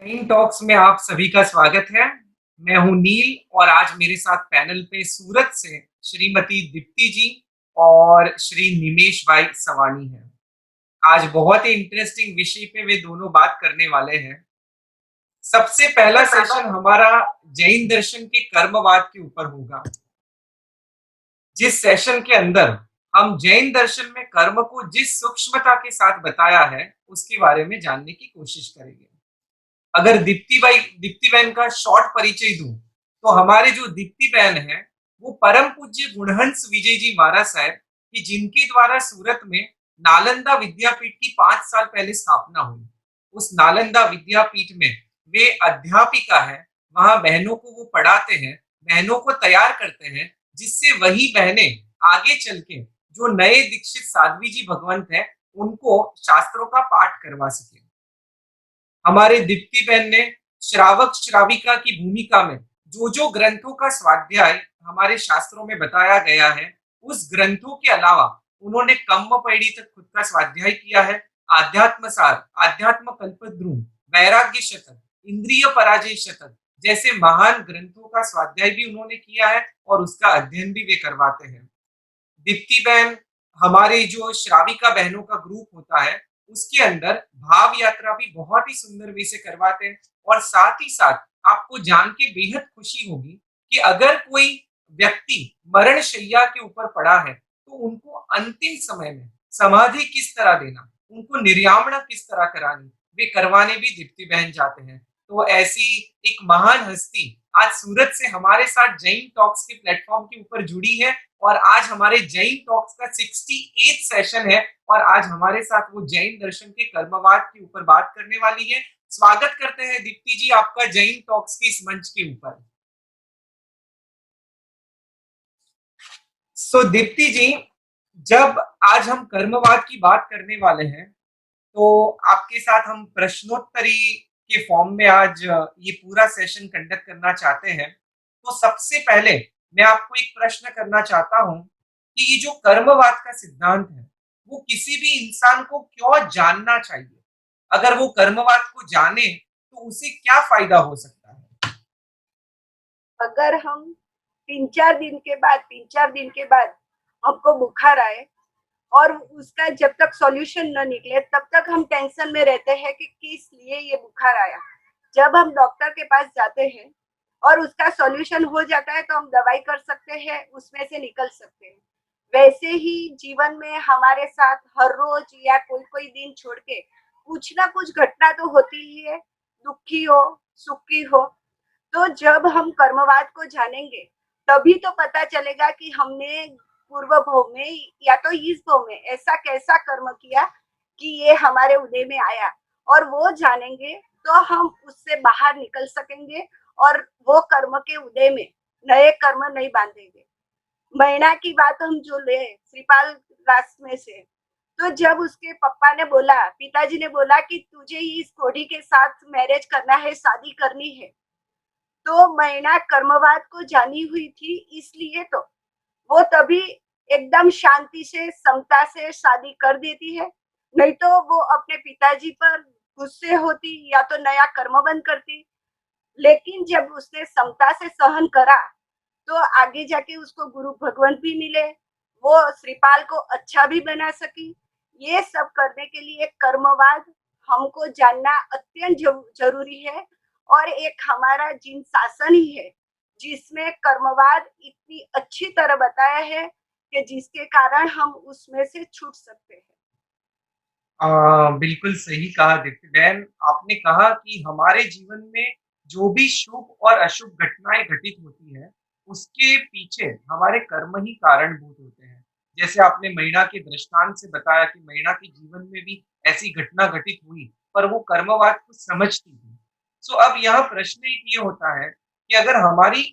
Jain talks में आप सभी का स्वागत है। मैं हूं नील और आज मेरे साथ पैनल पे सूरत से श्रीमती दीप्ति जी और श्री निमेश भाई सवानी हैं। आज बहुत ही इंटरेस्टिंग विषय पे वे दोनों बात करने वाले हैं। सबसे पहला सेशन हमारा जैन दर्शन के कर्मवाद के ऊपर होगा, जिस सेशन के अंदर हम जैन दर्शन में कर्म को जिस सूक्ष्मता के साथ बताया है उसके बारे में जानने की कोशिश करेंगे। अगर दीप्ति बहन का शॉर्ट परिचय दूं तो हमारे जो दीप्ति बहन है वो परम पूज्य गुणहंस विजय जी महाराज साहब कि जिनके द्वारा सूरत में नालंदा विद्यापीठ की 5 साल पहले स्थापना हुई। उस नालंदा विद्यापीठ में वे अध्यापिका है। वहां बहनों को वो पढ़ाते हैं, बहनों को तैयार करते हैं, जिससे वही बहनें आगे चल के जो नए दीक्षित साध्वी जी भगवंत है उनको शास्त्रों का पाठ करवा सके। हमारे दीप्ति बहन ने श्रावक श्राविका की भूमिका में जो ग्रंथों का स्वाध्याय हमारे शास्त्रों में बताया गया है उस ग्रंथों के अलावा उन्होंने कम्म पैड़ी तक खुद का स्वाध्याय किया है। आध्यात्म सार, आध्यात्म कल्पद्रुम, वैराग्य शतक, इंद्रिय पराजय शतक जैसे महान ग्रंथों का स्वाध्याय भी उन्होंने किया है और उसका अध्ययन भी वे करवाते हैं। दीप्ति बहन हमारे जो श्राविका बहनों का ग्रुप होता है उसके अंदर भाव यात्रा भी बहुत ही सुंदर वे से करवाते हैं। और साथ ही साथ आपको जान के बेहद खुशी होगी कि अगर कोई व्यक्ति मरण शैया के ऊपर पड़ा है तो उनको अंतिम समय में समाधि किस तरह देना, उनको निर्यामण किस तरह करानी, वे करवाने भी दीप्ति बहन जाते हैं। तो ऐसी एक महान हस्ती आज सूरत से हमारे साथ जैन टॉक्स के प्लेटफॉर्म के ऊपर जुड़ी है और आज हमारे जैन टॉक्स का 68 सेशन है और आज हमारे साथ वो जैन दर्शन के कर्मवाद के ऊपर बात करने वाली है। स्वागत करते हैं दीप्ति जी आपका जैन टॉक्स के इस मंच के ऊपर। सो दीप्ति जी, जब आज हम कर्मवाद की बात करने वाले हैं तो आपके साथ हम प्रश्नोत्तरी के फॉर्म में आज ये पूरा सेशन कंडक्ट करना चाहते हैं। तो सबसे पहले मैं आपको एक प्रश्न करना चाहता हूं कि ये जो कर्मवाद का सिद्धांत है वो किसी भी इंसान को क्यों जानना चाहिए? अगर वो कर्मवाद को जाने तो उसे क्या फायदा हो सकता है? अगर हम 3-4 दिन के बाद हमको बुखार आए और उसका जब तक सॉल्यूशन न निकले तब तक हम टेंशन में रहते हैं कि किस लिए ये बुखार आया। जब हम डॉक्टर के पास जाते हैं और उसका सॉल्यूशन हो जाता है तो हम दवाई कर सकते हैं, उसमें से निकल सकते हैं। वैसे ही जीवन में हमारे साथ हर रोज या कोई कोई दिन छोड़ के कुछ ना कुछ घटना तो होती ही है, दुखी हो सुखी हो। तो जब हम कर्मवाद को जानेंगे तभी तो पता चलेगा कि हमने पूर्व भव में या तो इस भव में ऐसा कैसा कर्म किया कि ये हमारे उदय में आया, और वो जानेंगे तो हम उससे बाहर निकल सकेंगे और वो कर्म के उदय में नए कर्म नहीं बांधेंगे। महीना की बात हम जो ले श्रीपाल रास में से, तो जब उसके पापा ने बोला, पिताजी ने बोला कि तुझे इस घोड़ी के साथ मैरिज करना है, शादी करनी है, तो मैना कर्मवाद को जानी हुई थी, इसलिए तो वो तभी एकदम शांति से समता से शादी कर देती है। नहीं तो वो अपने पिताजी पर गुस्से होती या तो नया कर्म बंद करती। लेकिन जब उसने समता से सहन करा तो आगे जाके उसको गुरु भगवंत भी मिले, वो श्रीपाल को अच्छा भी बना सकी। ये सब करने के लिए कर्मवाद हमको जानना अत्यंत जरूरी है। और एक हमारा जिन शासन ही है जिसमें कर्मवाद इतनी अच्छी तरह बताया है कि जिसके कारण हम उसमें से छूट सकते हैं। बिल्कुल सही कहा दीप्ति बहन। आपने कहा कि हमारे जीवन में जो भी शुभ और अशुभ घटनाएं घटित होती है उसके पीछे हमारे कर्म ही कारणभूत होते हैं। जैसे आपने मीणा के दृष्टांत से बताया कि मीणा के जीवन में भी ऐसी घटना घटित हुई पर वो कर्मवाद को समझती थी। सो अब यहाँ प्रश्न एक ये होता है कि अगर हमारी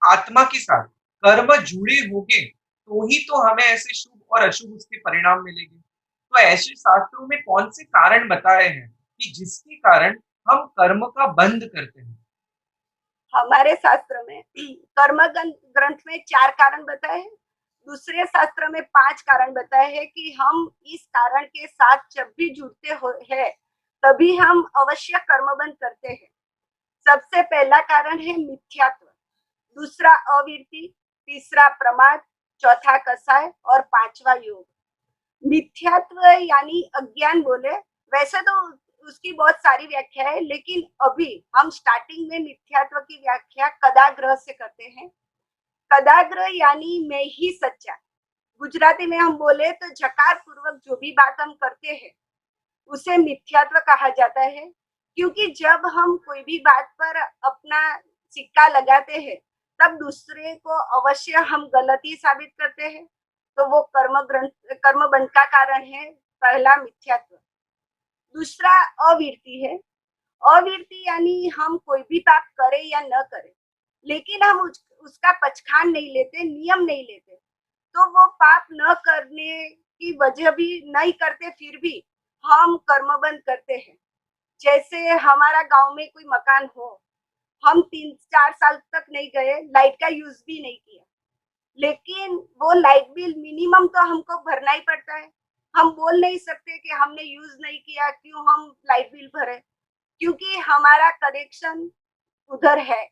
आत्मा के साथ कर्म जुड़े होंगे तो ही तो हमें ऐसे शुभ और अशुभ उसके परिणाम मिलेंगे। तो ऐसे शास्त्रों में कौन से कारण बताए हैं कि जिसके कारण हम कर्म का बंध करते हैं? हमारे शास्त्र में कर्म ग्रंथ में 4 कारण बताए हैं, दूसरे शास्त्र में 5 कारण बताए हैं कि हम इस कारण के साथ जब भी जुड़ते हो है तभी हम अवश्य कर्मबंध करते हैं। सबसे पहला कारण है मिथ्यात्व, दूसरा अवीरति, तीसरा प्रमाद, चौथा कसाय और पांचवा योग। मिथ्यात्व यानी अज्ञान बोले, वैसे तो उसकी बहुत सारी व्याख्या है, लेकिन अभी हम स्टार्टिंग में मिथ्यात्व की व्याख्या कदाग्रह से करते हैं। कदाग्रह यानी मैं ही सच्चा। गुजराती में हम बोले तो झकार पूर्वक जो भी बात हम करते हैं उसे मिथ्यात्व कहा जाता है, क्योंकि जब हम कोई भी बात पर अपना सिक्का लगाते हैं तब दूसरे को अवश्य हम गलती साबित करते हैं, तो वो कर्म बंध का कारण है। पहला मिथ्यात्व। दूसरा अवीरति है। अवीरति यानी हम कोई भी पाप करें या न करें, लेकिन हम उसका पचखान नहीं लेते, नियम नहीं लेते, तो वो पाप न करने की वजह भी नहीं करते, फिर भी हम कर्मबंध करते हैं। जैसे हमारा गांव में कोई मकान हो, हम 3-4 साल तक नहीं गए, लाइट का यूज भी नहीं किया, लेकिन वो लाइट बिल मिनिमम तो हमको भरना ही पड़ता है। हम बोल नहीं सकते कि हमने यूज नहीं किया, क्यों हम लाइट बिल भरे, क्योंकि हमारा कनेक्शन उधर है।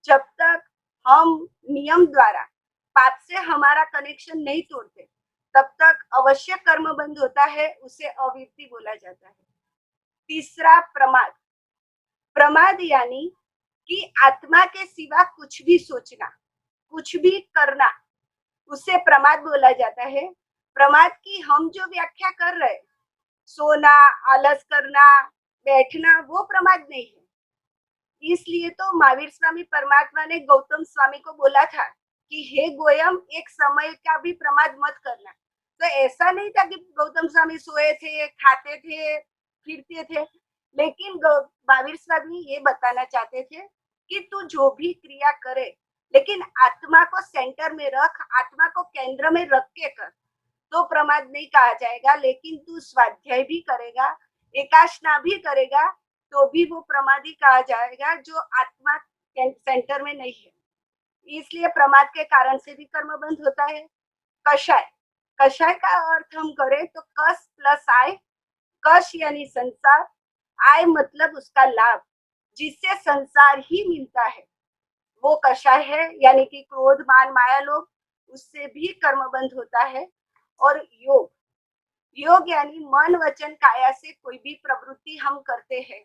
जब तक हम नियम द्वारा पाप से हमारा कनेक्शन नहीं तोड़ते, तब तक अवश्य कर्म बंद होता है, उसे अवीरति बोला जाता है। तीसरा प्रमाद। प्रमाद यानी कि आत्मा के सिवा कुछ भी सोचना, कुछ भी करना, उसे प्रमाद बोला जाता है। प्रमाद की हम जो व्याख्या कर रहे हैं, सोना, आलस करना, बैठना, वो प्रमाद नहीं है। इसलिए तो महावीर स्वामी परमात्मा ने गौतम स्वामी को बोला था कि हे गोयम, एक समय का भी प्रमाद मत करना। तो ऐसा नहीं था कि गौतम स्वामी सोए थे, खाते थे, फिरते थे, लेकिन महावीर स्वामी ये बताना चाहते थे कि तू जो भी क्रिया करे, लेकिन आत्मा को सेंटर में रख, आत्मा को केंद्र में रख के कर, तो प्रमाद नहीं कहा जाएगा। लेकिन तू स्वाध्याय भी करेगा, एकाशना भी करेगा, तो भी वो प्रमादी कहा जाएगा, जो आत्मा सेंटर में नहीं है। इसलिए प्रमाद के कारण से भी कर्म बंध होता है। कषाय। कषाय का अर्थ हम करें तो कस प्लस आय। कश यानी संसार, आय मतलब उसका लाभ, जिससे संसार ही मिलता है, वो कषाय है। यानी कि क्रोध, मान, माया, लोभ, उससे भी कर्म बंध होता है। और योग। योग यानी मन, वचन, काया से कोई भी प्रवृत्ति हम करते हैं।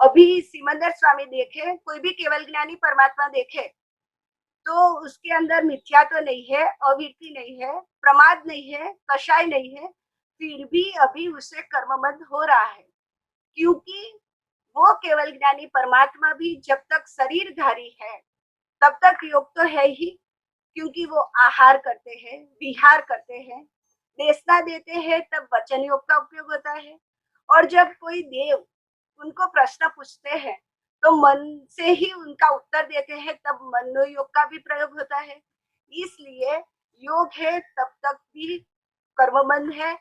अभी सिमंदर स्वामी देखे, कोई भी केवल ज्ञानी परमात्मा देखे, तो उसके अंदर मिथ्यात्व तो नहीं है, अवीरति नहीं है, प्रमाद नहीं है, कषाय नहीं है, फिर भी अभी उसे कर्मबंध हो रहा है, क्योंकि वो केवल ज्ञानी परमात्मा भी जब तक शरीरधारी है तब तक योग तो है ही, क्योंकि वो आहार करते हैं, विहार करते हैं, देशना देते हैं, तब वचन योग का उपयोग होता है। और जब कोई देव उनको प्रश्न पूछते हैं तो मन से ही उनका उत्तर देते हैं, तब मनोयोग का भी प्रयोग होता है। इसलिए योग है तब तक भी कर्मबंध है।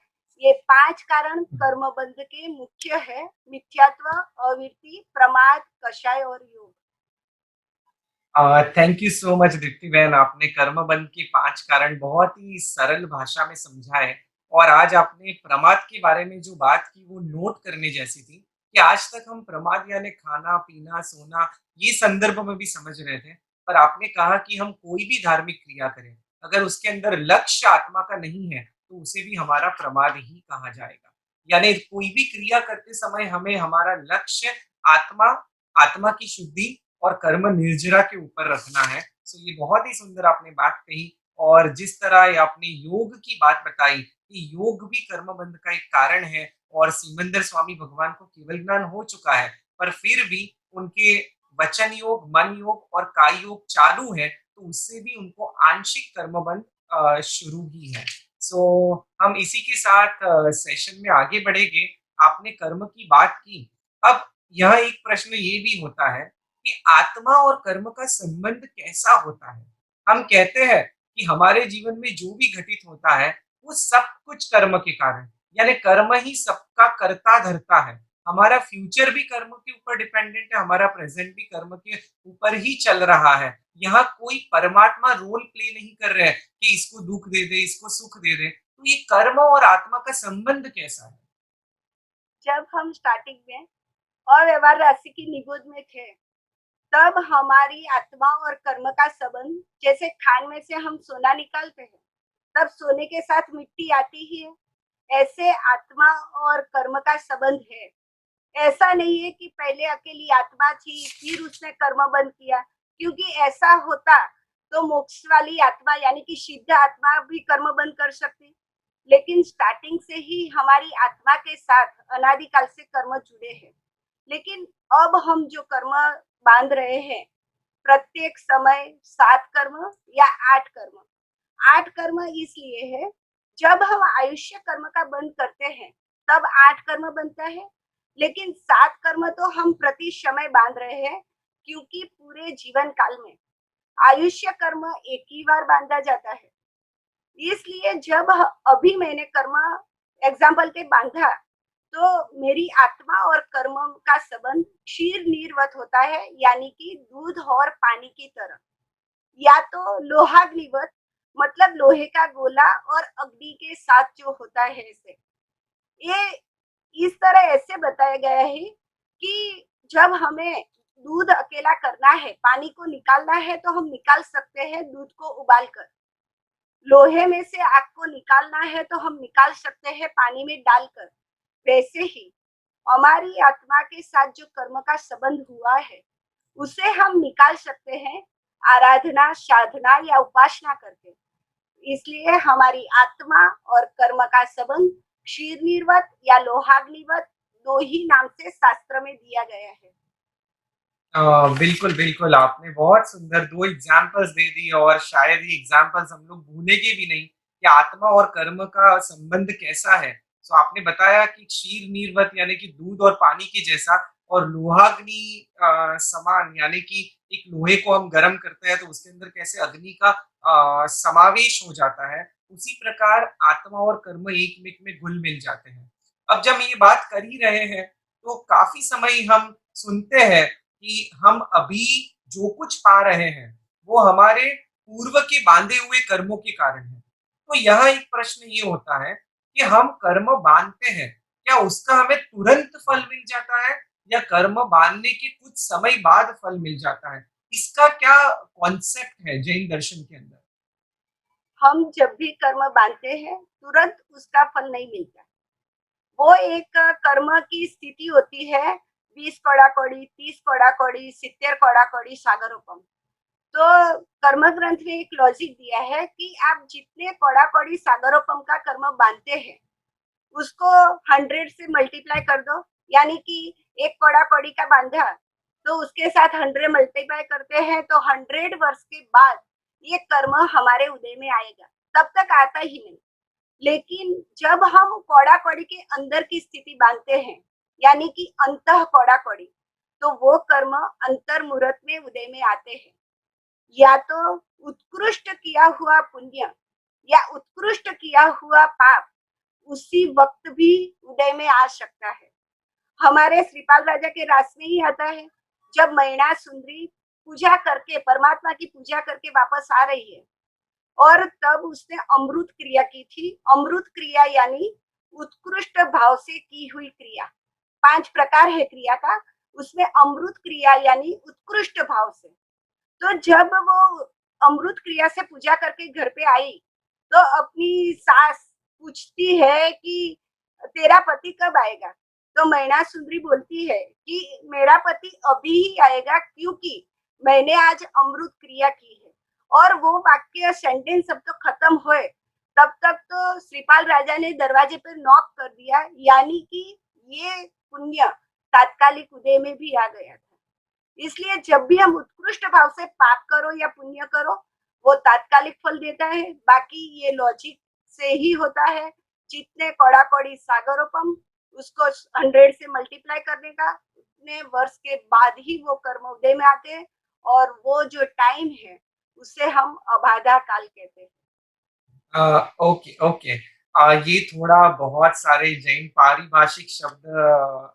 ये 5 कारण कर्मबंध के मुख्य है: मिथ्यात्व, अवीरति, प्रमाद, कषाय और योग। Thank you so much Deepti बहन, आपने कर्मबंध के 5 कारण बहुत ही सरल भाषा में समझाए। और आज आपने प्रमाद के बारे में जो बात की वो नोट करने जैसी थी कि आज तक हम प्रमाद यानी खाना पीना सोना ये संदर्भ में भी समझ रहे थे, पर आपने कहा कि हम कोई भी धार्मिक क्रिया करें, अगर उसके अंदर लक्ष्य आत्मा का नहीं है तो उसे भी हमारा प्रमाद ही कहा जाएगा। यानी कोई भी क्रिया करते समय हमें हमारा लक्ष्य आत्मा आत्मा की शुद्धि और कर्म निर्जरा के ऊपर रखना है। सो ये बहुत ही सुंदर आपने बात कही। और जिस तरह ये आपने योग की बात बताई कि योग भी कर्म बंध का एक कारण है, और सिमंदर स्वामी भगवान को केवल ज्ञान हो चुका है, पर फिर भी उनके वचन योग, मन योग और काय योग चालू है, तो उससे भी उनको आंशिक कर्म बंध शुरू ही है। सो हम इसी के साथ सेशन में आगे बढ़ेंगे। आपने कर्म की बात की, अब यह एक प्रश्न ये भी होता है कि आत्मा और कर्म का संबंध कैसा होता है। हम कहते हैं कि हमारे जीवन में जो भी घटित होता है वो सब कुछ कर्म के कारण, यानी कर्म ही सबका करता धरता है। हमारा फ्यूचर भी कर्म के ऊपर डिपेंडेंट है, हमारा प्रेजेंट भी कर्म के ऊपर ही चल रहा है। यहाँ कोई परमात्मा रोल प्ले नहीं कर रहे हैं कि इसको दुख दे दे, इसको सुख दे दे। तो ये कर्म और आत्मा का संबंध कैसा है? जब हम स्टार्टिंग में अव्यवहार राशि की निगोद में थे, तब हमारी आत्मा और कर्म का संबंध, जैसे खान में से हम सोना निकालते हैं, तब सोने के साथ मिट्टी आती ही है, ऐसे आत्मा और कर्म का संबंध है। ऐसा नहीं है कि पहले अकेली आत्मा थी, फिर उसने कर्म बंद किया, क्योंकि ऐसा होता तो मोक्ष वाली आत्मा यानी कि सिद्ध आत्मा भी कर्म बंद कर सकती। लेकिन स्टार्टिंग से ही हमारी आत्मा के साथ अनादिकाल से कर्म जुड़े हैं। लेकिन अब हम जो कर्म बांध रहे हैं, प्रत्येक समय 7 कर्म या 8 कर्म। 8 कर्म इसलिए है, जब हम आयुष्य कर्म का बंद करते हैं, तब 8 कर्म बनता है। लेकिन 7 कर्म तो हम प्रति समय बांध रहे हैं, क्योंकि पूरे जीवन काल में आयुष्य कर्म एक ही बार बांधा जाता है। इसलिए जब अभी मैंने कर्म एग्जाम्पल के बांधा, तो मेरी आत्मा और कर्म का संबंध क्षीर निर्वत होता है, यानी कि दूध और पानी की तरह। या तो लोहाग्निवत, मतलब लोहे का गोला और अग्नि के साथ जो होता है, ऐसे ये इस तरह ऐसे बताया गया है कि जब हमें दूध अकेला करना है, पानी को निकालना है, तो हम निकाल सकते हैं दूध को उबाल कर। लोहे में से आग को निकालना है, तो हम निकाल सकते हैं पानी में डालकर। वैसे ही हमारी आत्मा के साथ जो कर्म का संबंध हुआ है, उसे हम निकाल सकते हैं आराधना, साधना या उपासना करके। इसलिए हमारी आत्मा और कर्म का संबंध क्षीर निर्वत या लोहाग्निवत, दो ही नाम से शास्त्र में दिया गया है। बिल्कुल, बिल्कुल, आपने बहुत सुंदर 2 एग्ज़ाम्पल्स दे दिए और शायद ये एग्ज़ाम्पल्स हम लोग भूलेंगे भी नहीं कि आत्मा और कर्म का संबंध कैसा है। सो आपने बताया कि क्षीर नीरवत यानी कि दूध और पानी के जैसा और लोहाग्नि समान यानी कि एक लोहे को हम गरम करते हैं तो उसके अंदर कैसे अग्नि का समावेश हो जाता है, उसी प्रकार आत्मा और कर्म एक में घुल-मिल जाते हैं। अब जब ये बात कर ही रहे हैं, तो काफ़ी समय हम सुनते हैं कि हम अभी जो कुछ पा रहे हैं, वो हमारे पूर्व के बांधे हुए कर्मों के कारण है। तो यहाँ एक प्रश्न ये होता है कि हम कर्म बांधते हैं, क्या उसका हमें तुरंत फल मिल जाता है या कर्म बांधने के कुछ समय बाद फल मिल जाता है? इसका क्या कॉन्सेप्ट है जैन दर्शन के अंदर? हम जब भी कर्म बांधते हैं, तुरंत उसका फल नहीं मिलता। वो एक कर्म की स्थिति होती है, 20 कौड़ी, 30 कौड़ी, 70 कौड़ी, सागरोपम। तो कर्म ग्रंथ में एक लॉजिक दिया है कि आप जितने कौड़ी सागरोपम का कर्म बांधते हैं, उसको 100 से मल्टीप्लाई कर दो। यानी कि एक कौड़ी का बांधा, तो उसके साथ 100 मल्टीप्लाई करते हैं, तो 100 वर्ष के बाद ये कर्म हमारे उदय में आएगा। तब तक आता ही नहीं। लेकिन जब हम कौड़ी के अंदर की स्थिति बांधते हैं, यानी कि अंतः कौड़ी, तो वो कर्म अंतर मुहूर्त में उदय में आते हैं। या तो उत्कृष्ट किया हुआ पुण्य या उत्कृष्ट किया हुआ पाप उसी वक्त भी उदय में आ सकता है। हमारे श्रीपाल राजा के रास में ही आता है, जब मैना सुंदरी पूजा करके, परमात्मा की पूजा करके वापस आ रही है, और तब उसने अमृत क्रिया की थी। अमृत क्रिया यानी उत्कृष्ट भाव से की हुई क्रिया। 5 प्रकार है क्रिया का, उसमें अमृत क्रिया यानी उत्कृष्ट भाव से। तो जब वो अमृत क्रिया से पूजा करके घर पे आई, तो अपनी सास पूछती है कि तेरा पति कब आएगा? तो मैना सुंदरी बोलती है कि मेरा पति अभी ही आएगा, क्योंकि मैंने आज अमृत क्रिया की है। और वो वाक्य सेंटेंस सब तो खत्म हुए, तब तक तो श्रीपाल राजा ने दरवाजे पर नॉक कर दिया, यानी कि ये पुण्य तात्कालिक उदय में भी आ गया था। इसलिए जब भी हम उत्कृष्ट भाव से पाप करो या पुण्य करो, वो तात्कालिक फल देता है। बाकी ये लॉजिक से ही होता है। जितने कौड़ी सागरोपम, उसको 100 से मल्टीप्लाई करने का, उतने वर्ष के बाद ही वो कर्म उदय में आते हैं। और वो जो टाइम है, उसे हम अबाधा काल कहते हैं। Okay, okay. ये थोड़ा बहुत सारे जैन पारिभाषिक शब्द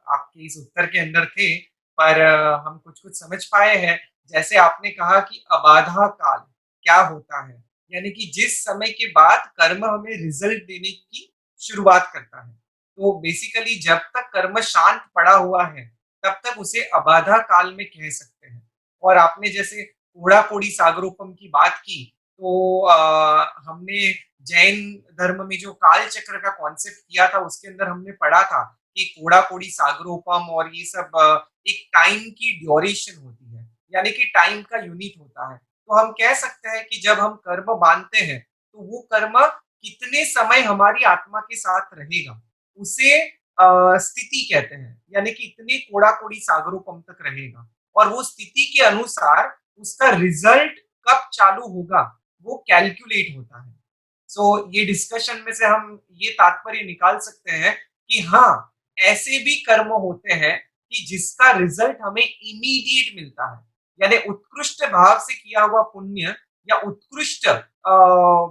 आपके इस उत्तर के अंदर थे, पर हम कुछ-कुछ समझ पाए हैं। जैसे आपने कहा कि अबाधा काल क्या होता है? यानी कि जिस समय के बाद कर्म हमें रिज़ल्ट देने की शुरुआत करता है। तो बेसिकली जब तक कर्म शांत पड़ा हुआ है, तब तक उसे अबाधा काल में कह सकते हैं। और आपने जैसे कूड़ा-कूड़ी सागरोपम की बात की, तो हमने जैन धर्म में जो काल चक्र का कॉन्सेप्ट किया था, उसके अंदर हमने पढ़ा था कि कूड़ा-कूड़ी सागरोपम और ये सब एक टाइम की ड्यूरेशन होती है, यानी कि टाइम का यूनिट होता है। तो हम कह सकते हैं कि जब हम कर्म बांधते हैं, तो वो कर्म कितने समय हमारी आत्मा के साथ रहेगा, उसे स्थिति कहते हैं, यानी कि इतने कोड़ा-कोड़ी सागरोपम तक रहेगा और वो स्थिति के अनुसार उसका रिजल्ट कब चालू होगा, वो कैलकुलेट होता है। सो ये डिस्कशन में से हम ये तात्पर्य निकाल सकते हैं कि हाँ, ऐसे भी कर्म होते हैं कि जिसका रिजल्ट हमें इमीडिएट मिलता है। यानी उत्कृष्ट भाव से किया हुआ पुण्य या उत्कृष्ट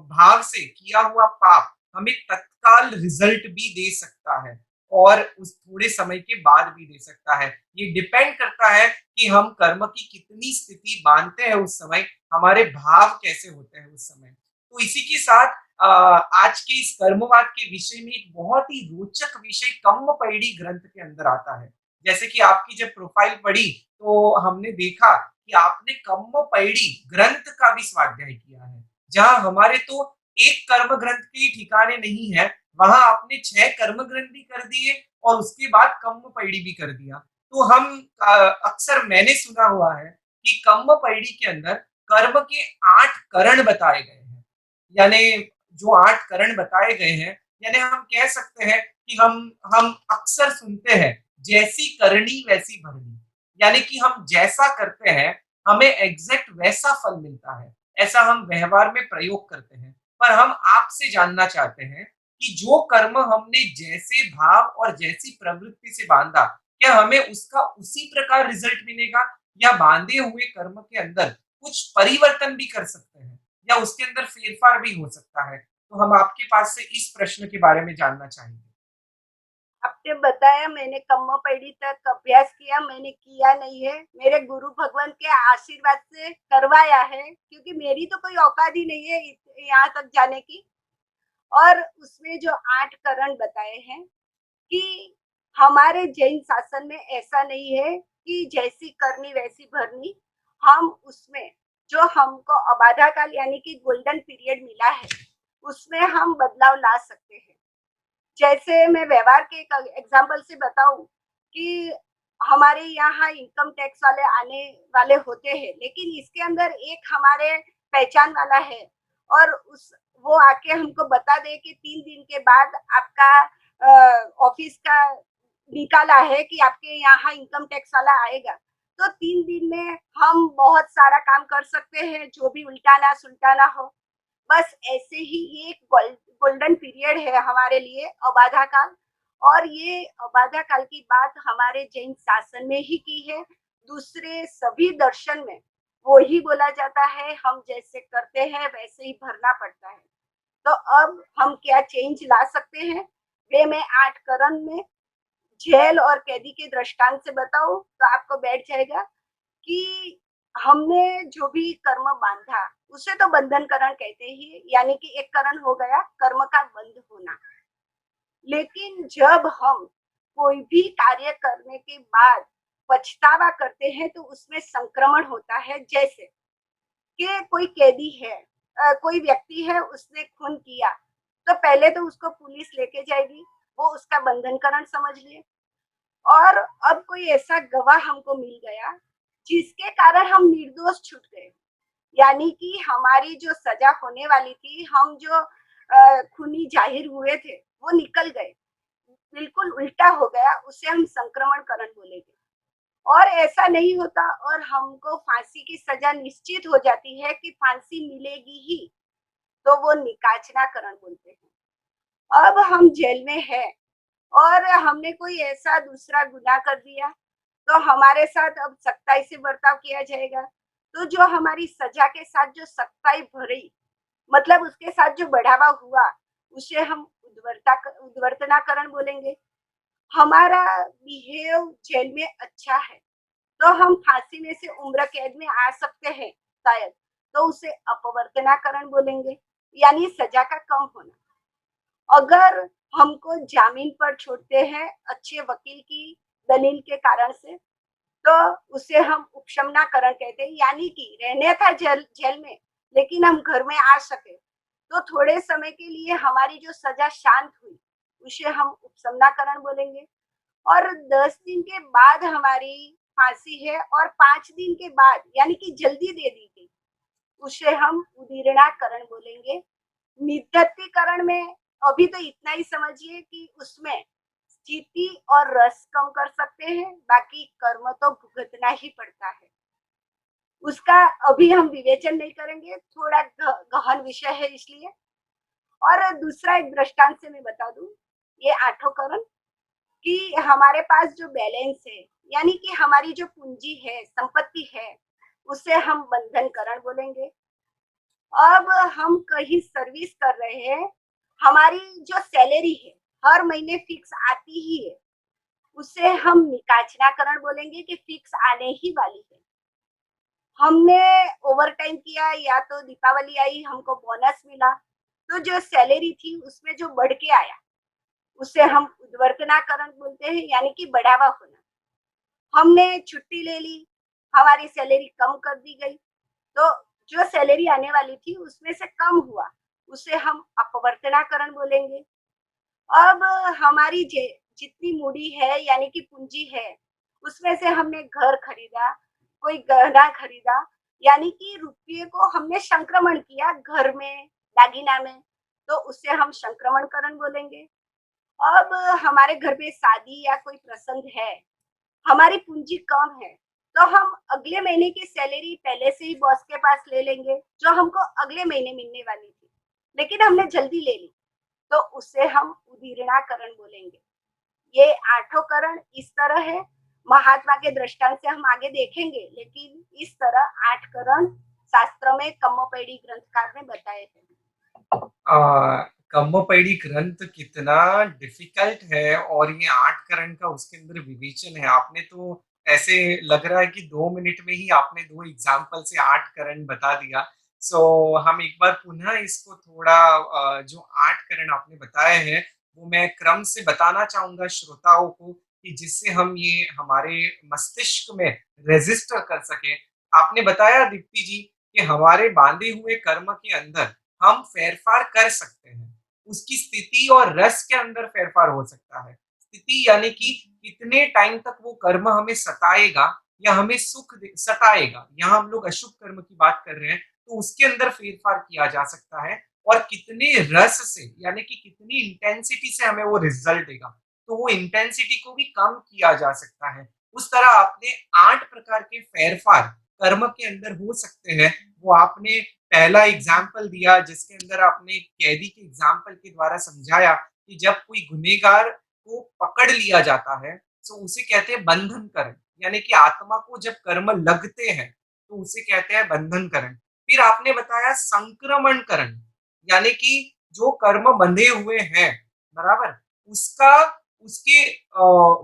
भाव से किया हुआ पाप हमें तत्काल रिजल्ट भी दे सकता है और उस थोड़े समय के बाद भी दे सकता है। ये डिपेंड करता है कि हम कर्म की कितनी स्थिति बांधते हैं उस समय, हमारे भाव कैसे होते हैं उस समय। तो इसी के साथ आज के इस कर्मवाद के विषय में एक बहुत ही रोचक विषय कम्मपैडी ग्रंथ के अंदर आता है। जैसे कि आपकी जब प्रोफाइल पढ़ी तो हमने देखा कि आपने कम्मपैडी ग्रंथ का भी स्वाध्याय किया है। जहाँ हमारे तो एक कर्म ग्रंथ के ही ठिकाने नहीं है, वहाँ आपने 6 कर्म ग्रंथ भी कर दिए और उसके बाद कम्मपैडी भी कर दिया। तो हम अक्सर मैंने सुना हुआ है कि कम्मपैडी के अंदर कर्म के 8 करण बताए गए हैं। यानी जो 8 करण बताए गए हैं, यानी हम कह सकते हैं कि हम अक्सर सुनते हैं, जैसी करनी वैसी भरनी। यानी कि हम जैसा करते हैं, हमें एग्ज़ैक्ट वैसा फल मिलता है। ऐसा हम व्यवहार में प्रयोग करते हैं। पर हम आपसे जानना चाहते हैं कि जो कर्म हमने जैसे भाव और जैसी प्रवृत्ति से बाँधा, क्या हमें उसका उसी प्रकार रिज़ल्ट मिलेगा या बाँधे हुए कर्म के अंदर कुछ परिवर्तन भी कर सकते हैं? या उसके अंदर फेरफार भी हो सकता है। तो हम आपके पास से इस प्रश्न के बारे में जानना चाहेंगे। आपने बताया मैंने कम्मपैडी तक अभ्यास किया, मैंने किया नहीं है। मेरे गुरु भगवान के आशीर्वाद से करवाया है, क्योंकि मेरी तो कोई औकात ही नहीं है यहाँ तक जाने की। और उसमें जो 8 करण बताए हैं कि हमारे जैन शासन में ऐसा नहीं है कि जैसी करनी वैसी भरनी। हम उसमें जो हमको अबाधा काल यानी कि गोल्डन पीरियड मिला है, उसमें हम बदलाव ला सकते हैं। जैसे मैं व्यवहार के एक एग्जाम्पल से बताऊं कि हमारे यहाँ इनकम टैक्स वाले आने वाले होते हैं, लेकिन इसके अंदर एक हमारे पहचान वाला है और उस वो आके हमको बता दे कि 3 दिन के बाद आपका ऑफिस का निकाला है कि आपके यहाँ इनकम टैक्स वाला आएगा। तो 3 दिन में हम बहुत सारा काम कर सकते हैं, जो भी उल्टा सुल्टाना हो। बस ऐसे ही ये एक गोल्डन पीरियड है हमारे लिए अबाधा काल। और ये अबाधा काल की बात हमारे जैन शासन में ही की है। दूसरे सभी दर्शन में वो ही बोला जाता है, हम जैसे करते हैं वैसे ही भरना पड़ता है। तो अब हम क्या चेंज ला सकते हैं, वे मैं 8 करण में जेल और कैदी के दृष्टांत से बताऊं तो आपको बैठ जाएगा कि हमने जो भी कर्म बांधा उसे तो बंधन करण कहते ही, यानी कि एक करण हो गया कर्म का बंध होना। लेकिन जब हम कोई भी कार्य करने के बाद पछतावा करते हैं तो उसमें संक्रमण होता है। जैसे कि कोई कैदी है, कोई व्यक्ति है, उसने खून किया, तो पहले तो उसको पुलिस लेके जाएगी, वो उसका बंधनकरण समझ लिए। और अब कोई ऐसा गवाह हमको मिल गया जिसके कारण हम निर्दोष छूट गए, यानी कि हमारी जो सजा होने वाली थी, हम जो खूनी जाहिर हुए थे वो निकल गए, बिल्कुल उल्टा हो गया, उसे हम संक्रमण करण बोलेंगे। और ऐसा नहीं होता और हमको फांसी की सजा निश्चित हो जाती है कि फांसी मिलेगी ही, तो वो निकाचना करण बोलते हैं। अब हम जेल में है और हमने कोई ऐसा दूसरा गुनाह कर दिया, तो हमारे साथ अब सख्ताई से बर्ताव किया जाएगा। तो जो हमारी सजा के साथ जो सख्ताई भरी, मतलब उसके साथ जो बढ़ावा हुआ, उसे हम उद्वर्तनाकरण बोलेंगे। हमारा बिहेव जेल में अच्छा है, तो हम फांसी में से उम्र कैद में आ सकते हैं शायद, तो उसे अपवर्तनाकरण बोलेंगे, यानी सजा का कम होना। अगर हमको जामीन पर छोड़ते हैं अच्छे वकील की दलील के कारण से, तो उसे हम उपशमनाकरण कहते हैं। यानी कि रहने था जेल जेल में, लेकिन हम घर में आ सके, तो थोड़े समय के लिए हमारी जो सजा शांत हुई, उसे हम उपशमनाकरण बोलेंगे। और 10 दिन के बाद हमारी फांसी है, और 5 दिन के बाद यानी कि जल्दी दे दी गई, उसे हम उदीरणाकरण बोलेंगे। नित्यत्तीकरण में अभी तो इतना ही समझिए कि उसमें स्थिति और रस कम कर सकते हैं, बाकी कर्म तो भुगतना ही पड़ता है। उसका अभी हम विवेचन नहीं करेंगे, थोड़ा गहन विषय है इसलिए। और दूसरा एक दृष्टांत से मैं बता दूं, ये आठों करण कि हमारे पास जो बैलेंस है, यानी कि हमारी जो पूंजी है, संपत्ति है, उसे हम बंधन करण बोलेंगे। अब हम कहीं सर्विस कर रहे हैं, हमारी जो सैलरी है हर महीने फिक्स आती ही है, उसे हम निकाचनाकरण बोलेंगे कि फिक्स आने ही वाली है। हमने ओवर टाइम किया या तो दीपावली आई हमको बोनस मिला, तो जो सैलरी थी उसमें जो बढ़ के आया, उसे हम उद्वर्तनाकरण बोलते हैं, यानी कि बढ़ावा होना। हमने छुट्टी ले ली, हमारी सैलरी कम कर दी गई, तो जो सैलरी आने वाली थी उसमें से कम हुआ, उसे हम अपवर्तनाकरण बोलेंगे। अब हमारी जितनी मूडी है यानी कि पूंजी है, उसमें से हमने घर खरीदा, कोई गहना खरीदा, यानी कि रुपये को हमने संक्रमण किया घर में, दागिना में, तो उसे हम संक्रमणकरण बोलेंगे। अब हमारे घर में शादी या कोई प्रसंग है, हमारी पूंजी कम है, तो हम अगले महीने की सैलरी पहले से ही बॉस के पास ले लेंगे, जो हमको अगले महीने मिलने वाली थी, लेकिन हमने जल्दी ले ली, तो उसे हम उदीरणाकरण बोलेंगे। ये आठों करण इस तरह है। महात्मा के दृष्टांत से हम आगे देखेंगे, लेकिन इस तरह 8 करण शास्त्र में कम्मोपैडी ग्रंथकार ने बताए हैं। कम्मोपैडी ग्रंथ कितना डिफिकल्ट है और ये 8 करण का उसके अंदर विवेचन है। आपने तो ऐसे लग रहा है कि 2 मिनट में ही आपने 2 एग्ज़ाम्पल से 8 करण बता दिया। सो हम एक बार पुनः इसको थोड़ा जो 8 करण आपने बताए हैं, वो मैं क्रम से बताना चाहूँगा श्रोताओं को कि जिससे हम ये हमारे मस्तिष्क में रजिस्टर कर सकें। आपने बताया दीप्ति जी कि हमारे बाँधे हुए कर्म के अंदर हम फेरफार कर सकते हैं। उसकी स्थिति और रस के अंदर फेरफार हो सकता है। स्थिति यानी कि कितने टाइम तक वो कर्म हमें सताएगा या हमें सुख सताएगा। यहाँ हम लोग अशुभ कर्म की बात कर रहे हैं, तो उसके अंदर फेरफार किया जा सकता है और कितने रस से यानी कि कितनी इंटेंसिटी से हमें वो रिजल्ट देगा, तो वो इंटेंसिटी को भी कम किया जा सकता है। उस तरह आपने 8 प्रकार के फेरफार कर्म के अंदर हो सकते हैं, वो आपने पहला एग्जाम्पल दिया जिसके अंदर आपने कैदी के एग्जाम्पल के द्वारा समझाया कि जब कोई गुनेगार को पकड़ लिया जाता है तो उसे कहते हैं बंधन करण, यानी कि आत्मा को जब कर्म लगते हैं तो उसे कहते हैं बंधन करण। फिर आपने बताया संक्रमण करण, यानी कि जो कर्म बंधे हुए हैं, बराबर, उसका उसके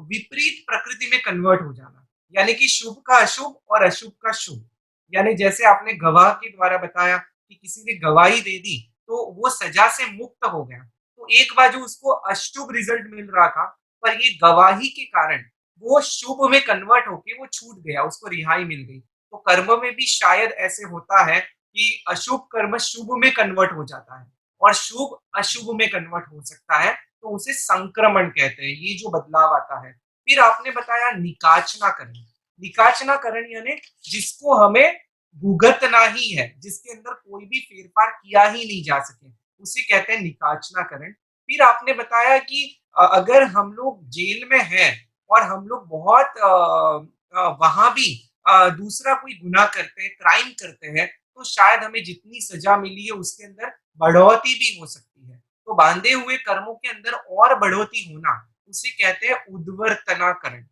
विपरीत प्रकृति में कन्वर्ट हो जाना, यानी कि शुभ का अशुभ और अशुभ का शुभ। यानी जैसे आपने गवाह के द्वारा बताया कि किसी ने गवाही दे दी तो वो सजा से मुक्त हो गया, तो एक बाजू उसको अशुभ रिजल्ट मिल रहा था, पर ये गवाही के कारण वो शुभ में कन्वर्ट होके वो छूट गया, उसको रिहाई मिल गई। तो कर्म में भी शायद ऐसे होता है कि अशुभ कर्म शुभ में कन्वर्ट हो जाता है और शुभ अशुभ में कन्वर्ट हो सकता है, तो उसे संक्रमण कहते हैं, ये जो बदलाव आता है। फिर आपने बताया निकाचना करण। निकाचना करण यानी जिसको हमें भुगतना ही है, जिसके अंदर कोई भी फेरफार किया ही नहीं जा सके, उसे कहते हैं निकाचना करण। फिर आपने बताया कि अगर हम लोग जेल में हैं और हम लोग बहुत वहां भी दूसरा कोई गुनाह करते हैं, क्राइम करते हैं, तो शायद हमें जितनी सजा मिली है उसके अंदर बढ़ोतरी भी हो सकती है। तो बांधे हुए कर्मों के अंदर और बढ़ोतरी होना, उसे कहते हैं उद्वर्तनाकरण।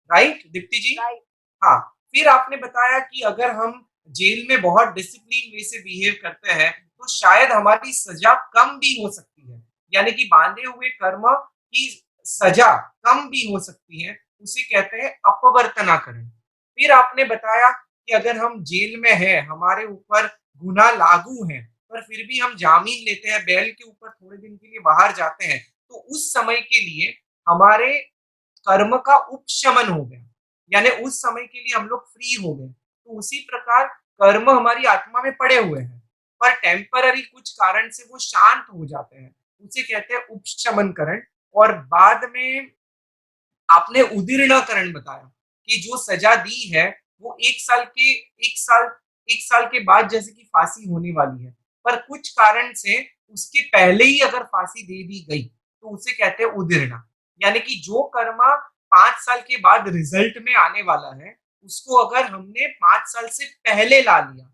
राइट दीप्ति जी? राइट। हाँ, फिर आपने बताया कि अगर हम जेल में बहुत डिसिप्लिन वे से बिहेव करते हैं, तो शायद हमारी सजा कम भी हो सकती है। यानी कि बांधे हुए कर्म की सजा कम भी हो सकती है, उसे कहते हैं अपवर्तनाकरण। फिर आपने बताया कि अगर हम जेल में हैं, हमारे ऊपर गुनाह लागू है, पर फिर भी हम जामीन लेते हैं, बेल के ऊपर थोड़े दिन के लिए बाहर जाते हैं, तो उस समय के लिए हमारे कर्म का उपशमन हो गया, यानी उस समय के लिए हम लोग फ्री हो गए। तो उसी प्रकार कर्म हमारी आत्मा में पड़े हुए हैं, पर टेम्पररी कुछ कारण से वो शांत हो जाते हैं, उसे कहते हैं उपशमन करण। और बाद में आपने उदीर्णकरण बताया कि जो सजा दी है वो 1 साल के 1 साल के बाद जैसे कि फांसी होने वाली है, पर कुछ कारण से उसके पहले ही अगर फांसी दे दी गई तो उसे कहते हैं उदीर्ण। यानी कि जो कर्मा 5 साल के बाद रिजल्ट में आने वाला है उसको अगर हमने 5 साल से पहले ला लिया।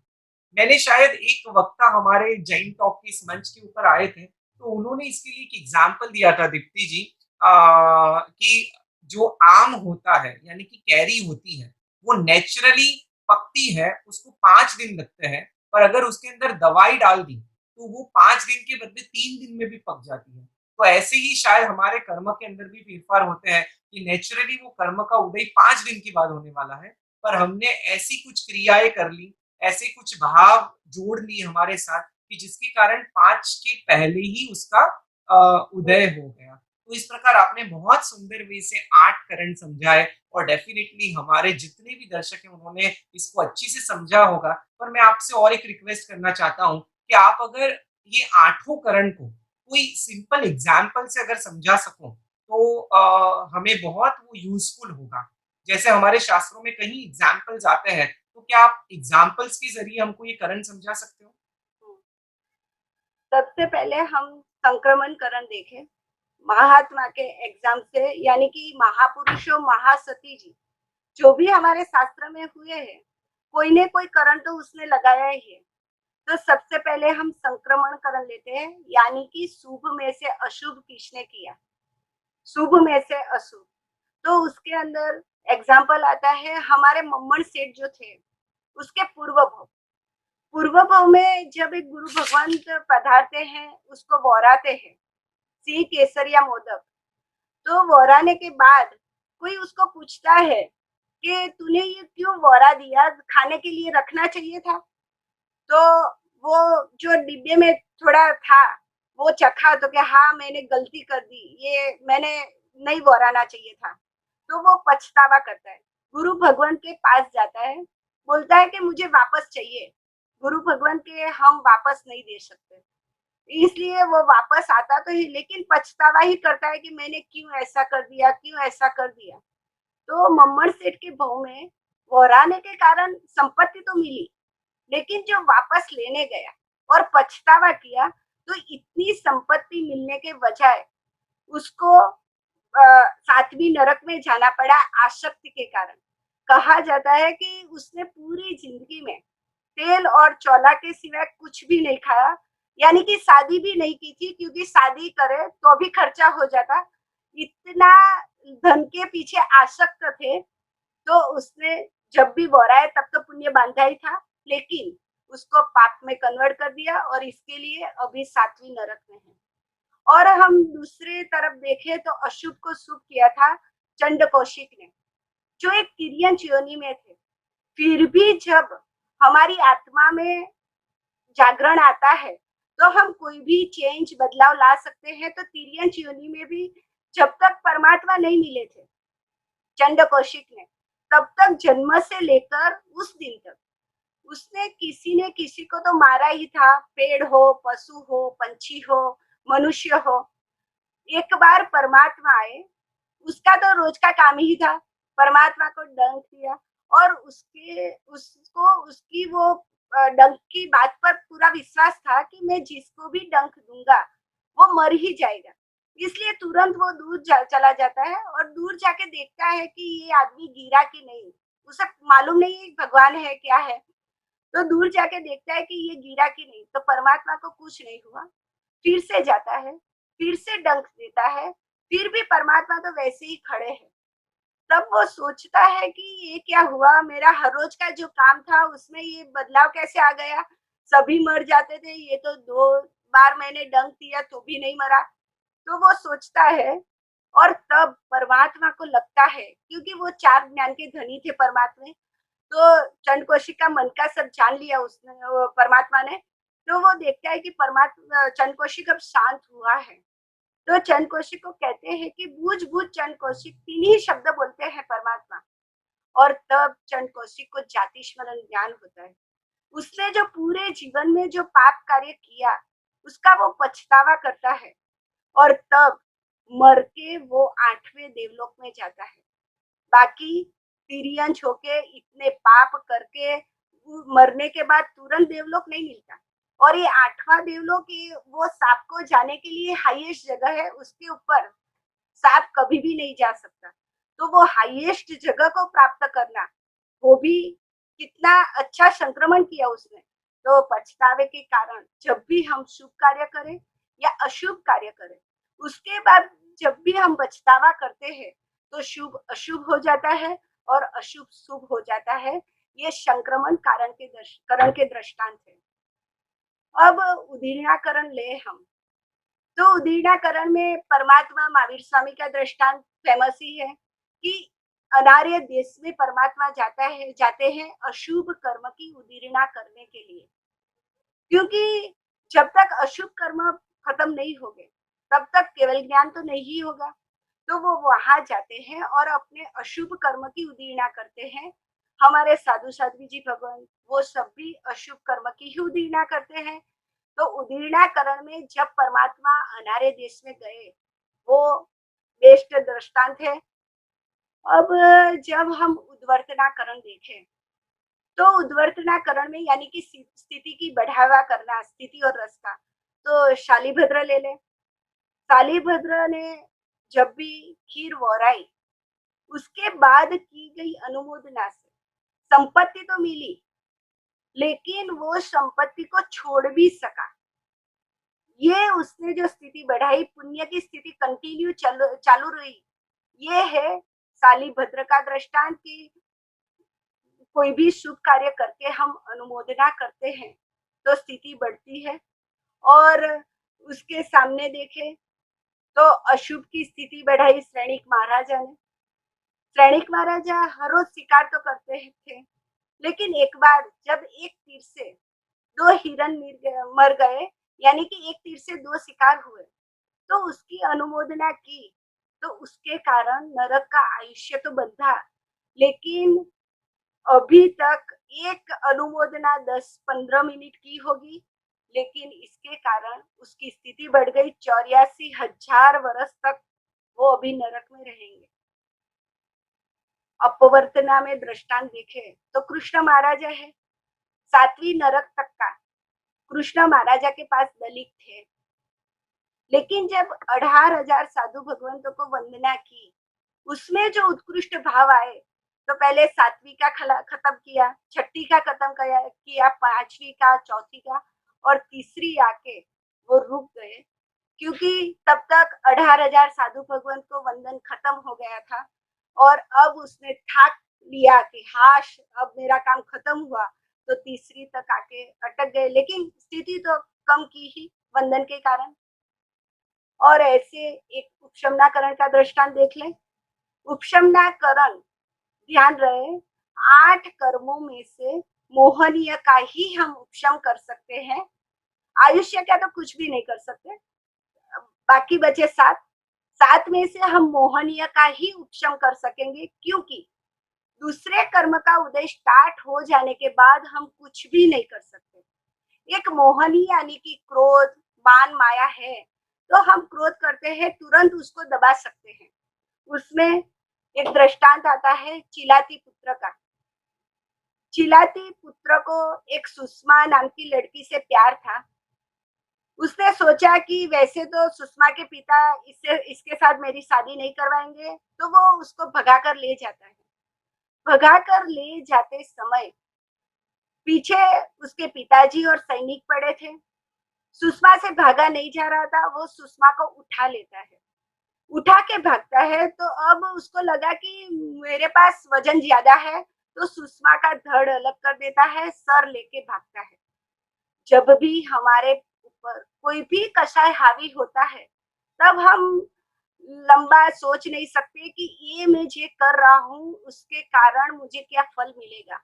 मैंने शायद एक वक्ता हमारे जैन टॉक के इस मंच के ऊपर आए थे, तो उन्होंने इसके लिए एक एग्जाम्पल दिया था दीप्ति जी, कि जो आम होता है यानी कि कैरी होती है वो नेचुरली पकती है, उसको 5 दिन लगते हैं, पर अगर उसके अंदर दवाई डाल दी तो वो 5 दिन के बदले 3 दिन में भी पक जाती है। तो ऐसे ही शायद हमारे कर्म के अंदर भी फेरफार होते हैं कि नेचुरली वो कर्म का उदय 5 दिन के बाद होने वाला है, पर हमने ऐसी कुछ क्रियाएं कर ली, ऐसे कुछ भाव जोड़ लिए हमारे साथ कि जिसके कारण 5 के पहले ही उसका उदय हो गया। तो इस प्रकार आपने बहुत सुंदर वे से 8 करण समझाए और डेफिनिटली हमारे जितने भी दर्शक हैं उन्होंने इसको अच्छी से समझा होगा। पर मैं आपसे और एक रिक्वेस्ट करना चाहता हूँ कि आप अगर ये आठों करण को कोई सिंपल एग्जाम्पल से अगर समझा सको तो हमें बहुत वो यूजफुल होगा। जैसे हमारे शास्त्रों में कहीं एग्जाम्पल्स आते हैं, तो क्या आप एग्जाम्पल्स के जरिए हमको ये करण समझा सकते हो? सबसे पहले हम संक्रमण करण देखें महात्मा के एग्जाम से, यानी कि महापुरुषों महासती जी जो भी हमारे शास्त्र में हुए हैं, कोई ने कोई करण तो उसने लगाया ही है। तो सबसे पहले हम संक्रमण करण लेते हैं, यानी कि शुभ में से अशुभ किसने किया, शुभ में से अशुभ। तो उसके अंदर एग्जाम्पल आता है हमारे मम्मन सेठ जो थे उसके पूर्व भव। पूर्व भव में जब एक गुरु भगवान पधारते हैं उसको वौराते हैं सिंह केसर या मोदक। तो वौराने के बाद कोई उसको पूछता है कि तूने ये क्यों वौरा दिया, खाने के लिए रखना चाहिए था। तो वो जो डिब्बे में थोड़ा था वो चखा तो क्या, हाँ मैंने गलती कर दी, ये मैंने नहीं वौराना चाहिए था। तो वो पछतावा करता है, गुरु भगवान के पास जाता है, बोलता है कि मुझे वापस चाहिए। गुरु भगवान के हम वापस नहीं दे सकते, इसलिए वो वापस आता तो ही लेकिन पछतावा ही करता है कि मैंने क्यों ऐसा कर दिया, क्यों ऐसा कर दिया। तो मम्मड़ सेठ के बहू में वौराने के कारण संपत्ति तो मिली, लेकिन जो वापस लेने गया और पछतावा किया तो इतनी संपत्ति मिलने के बजाय उसको 7वीं नरक में जाना पड़ा आसक्ति के कारण। कहा जाता है कि उसने पूरी जिंदगी में तेल और चौला के सिवाय कुछ भी नहीं खाया, यानी कि शादी भी नहीं की थी क्योंकि शादी करे तो भी खर्चा हो जाता। इतना धन के पीछे आसक्त थे। तो उसने जब भी बोरा तब तो पुण्य बांधा ही था, लेकिन उसको पाप में कन्वर्ट कर दिया और इसके लिए अभी 7वीं नरक में है। और हम दूसरी तरफ देखें तो अशुभ को शुभ किया था चंड कौशिक ने, जो एक तिर्यन योनि में थे। फिर भी जब हमारी आत्मा में जागरण आता है तो हम कोई भी चेंज बदलाव ला सकते हैं। तो तिर्यन योनि में भी जब तक परमात्मा नहीं मिले थे चंड कौशिक ने, तब तक जन्म से लेकर उस दिन तक उसने किसी ने किसी को तो मारा ही था, पेड़ हो, पशु हो, पंछी हो, मनुष्य हो। एक बार परमात्मा आए, उसका तो रोज का काम ही था, परमात्मा को डंक दिया और उसको उसकी वो डंक की बात पर पूरा विश्वास था कि मैं जिसको भी डंक दूंगा वो मर ही जाएगा। इसलिए तुरंत वो दूर चला जाता है और दूर जाके देखता है कि ये आदमी गिरा कि नहीं। उसे मालूम नहीं है भगवान है क्या है। तो दूर जाके देखता है कि ये गिरा कि नहीं, तो परमात्मा को कुछ नहीं हुआ। फिर से जाता है, फिर से डंक देता है, फिर भी परमात्मा तो वैसे ही खड़े हैं। तब वो सोचता है कि ये क्या हुआ, मेरा हर रोज का जो काम था उसमें ये बदलाव कैसे आ गया। सभी मर जाते थे, ये तो 2 बार मैंने डंक दिया तो भी नहीं मरा। तो वो सोचता है और तब परमात्मा को लगता है, क्योंकि वो 4 ज्ञान के धनी थे परमात्मा। तो चंड कौशिक का मन का सब जान लिया उसने, परमात्मा ने। तो वो देखता है कि परमात्मा चंड कौशिक अब शांत हुआ है, तो चंद कौशिक को कहते हैं कि बूझ बूझ चंद कौशिक, तीन ही शब्द बोलते हैं परमात्मा, और तब चंद कौशिक को जाति स्मरण ज्ञान होता है। उसने जो पूरे जीवन में जो पाप कार्य किया, उसका वो पछतावा करता है, और तब मर के वो 8वें देवलोक में जाता है। बाकी तिरियंश होके इतने पाप करके मरने के बाद तुरंत देवलोक नहीं मिलता। और ये 8वां देवलोक, ये वो सांप को जाने के लिए हाईएस्ट जगह है, उसके ऊपर सांप कभी भी नहीं जा सकता। तो वो हाईएस्ट जगह को प्राप्त करना, वो भी कितना अच्छा संक्रमण किया उसने। तो पछतावे के कारण जब भी हम शुभ कार्य करें या अशुभ कार्य करें, उसके बाद जब भी हम पछतावा करते हैं, तो शुभ अशुभ हो जाता है और अशुभ शुभ हो जाता है। ये संक्रमण करण के दृष्टांत है। अब उदीर्णाकरण ले हम, तो उदीर्णाकरण में परमात्मा महावीर स्वामी का दृष्टांत फेमस ही है कि अनार्य देश में परमात्मा जाते हैं अशुभ कर्म की उदीर्णा करने के लिए। क्योंकि जब तक अशुभ कर्म खत्म नहीं होंगे, तब तक केवल ज्ञान तो नहीं होगा। तो वो वहां जाते हैं और अपने अशुभ कर्म की उदीर्णा करते हैं। हमारे साधु साध्वी जी भगवान, वो सब भी अशुभ कर्म की ही उदीर्णा करते हैं। तो उदीर्णाकरण में जब परमात्मा अनार्य देश में गए, वो बेस्ट दृष्टांत है। अब जब हम उद्वर्तनाकरण देखें, तो उद्वर्तनाकरण में यानी कि स्थिति की बढ़ावा करना, स्थिति और रस का, तो शालिभद्र ले लें। शालिभद्र ने जब भी खीर वोराई, उसके बाद की गई अनुमोदना से संपत्ति तो मिली, लेकिन वो संपत्ति को छोड़ भी सका। ये उसने जो स्थिति बढ़ाई, पुण्य की स्थिति कंटिन्यू चालू रही। ये है शालिभद्र का दृष्टांत कि कोई भी शुभ कार्य करके हम अनुमोदना करते हैं, तो स्थिति बढ़ती है। और उसके सामने देखे तो अशुभ की स्थिति बढ़ाई श्रेणिक महाराजा ने। श्रेणिक महाराजा हर रोज शिकार तो करते थे, लेकिन एक बार जब एक तीर से दो हिरन मर गए, यानी कि एक तीर से दो शिकार हुए, तो उसकी अनुमोदना की, तो उसके कारण नरक का आयुष्य तो बंधा, लेकिन अभी तक एक अनुमोदना 10-15 मिनट की होगी, लेकिन इसके कारण उसकी स्थिति बढ़ गई, 84,000 वर्ष तक वो अभी नरक में रहेंगे। अपवर्तना में दृष्टांत देखे तो कृष्ण महाराजा है, 7वीं नरक तक का कृष्ण महाराजा के पास दलित थे। लेकिन जब 18,000 साधु भगवंतों को वंदना की, उसमें जो उत्कृष्ट भाव आए, तो पहले 7वीं का खत्म किया, 6ठी का खत्म किया, 5वीं का, 4थी का, और तीसरी आके वो रुक गए। क्योंकि तब तक 18,000 साधु भगवंत को वंदन खत्म हो गया था, और अब उसने ठाक लिया कि हाश अब मेरा काम खत्म हुआ, तो तीसरी तक आके अटक गए, लेकिन स्थिति तो कम की ही वंदन के कारण। और ऐसे एक उपशमनाकरण का दृष्टांत देख लें। उपशमनाकरण, ध्यान रहे, 8 कर्मों में से मोहनीय का ही हम उपशम कर सकते हैं। आयुष्य का तो कुछ भी नहीं कर सकते, बाकी बचे 7 में से हम मोहनीय का ही उपशम कर सकेंगे, क्योंकि दूसरे कर्म का उदय स्टार्ट हो जाने के बाद हम कुछ भी नहीं कर सकते। एक मोहनीय यानी कि क्रोध, मान, माया है, तो हम क्रोध करते हैं, तुरंत उसको दबा सकते हैं। उसमें एक दृष्टांत आता है चिलाती पुत्र का। चिलाती पुत्र को एक सुषमा नाम की लड़की से प्यार था। उसने सोचा कि वैसे तो सुषमा के पिता इसके साथ मेरी शादी नहीं करवाएंगे, तो वो उसको भगा कर ले जाता है। भगा कर ले जाते समय पीछे उसके पिताजी और सैनिक पड़े थे। सुषमा से भागा नहीं जा रहा था, वो सुषमा को उठा लेता है। उठा के भागता है, तो अब उसको लगा कि मेरे पास वजन ज्यादा है, तो सुषमा का धड़ अलग कर देता है, सर लेके भागता है। जब भी हमारे ऊपर कोई भी कषाय हावी होता है, तब हम लंबा सोच नहीं सकते कि ये मैं जे कर रहा हूँ, उसके कारण मुझे क्या फल मिलेगा।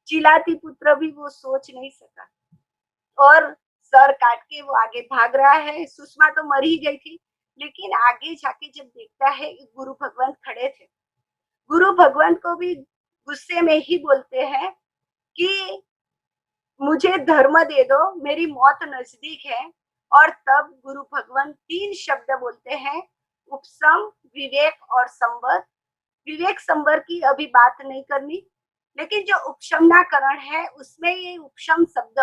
चिलाती पुत्र भी वो सोच नहीं सका, और सर काट के वो आगे भाग रहा है। सुषमा तो मर ही गई थी, लेकिन आगे जाके जब देखता है कि गुरु भगवंत खड़े थे, गुरु भगवंत को भी गुस्से में ही बोलते हैं कि मुझे धर्म दे दो, मेरी मौत नजदीक है। और तब गुरु भगवान 3 शब्द बोलते हैं, उपशम, विवेक और संवर। विवेक संवर की अभी बात नहीं करनी, लेकिन जो उपशमनाकरण है उसमें ये उपशम शब्द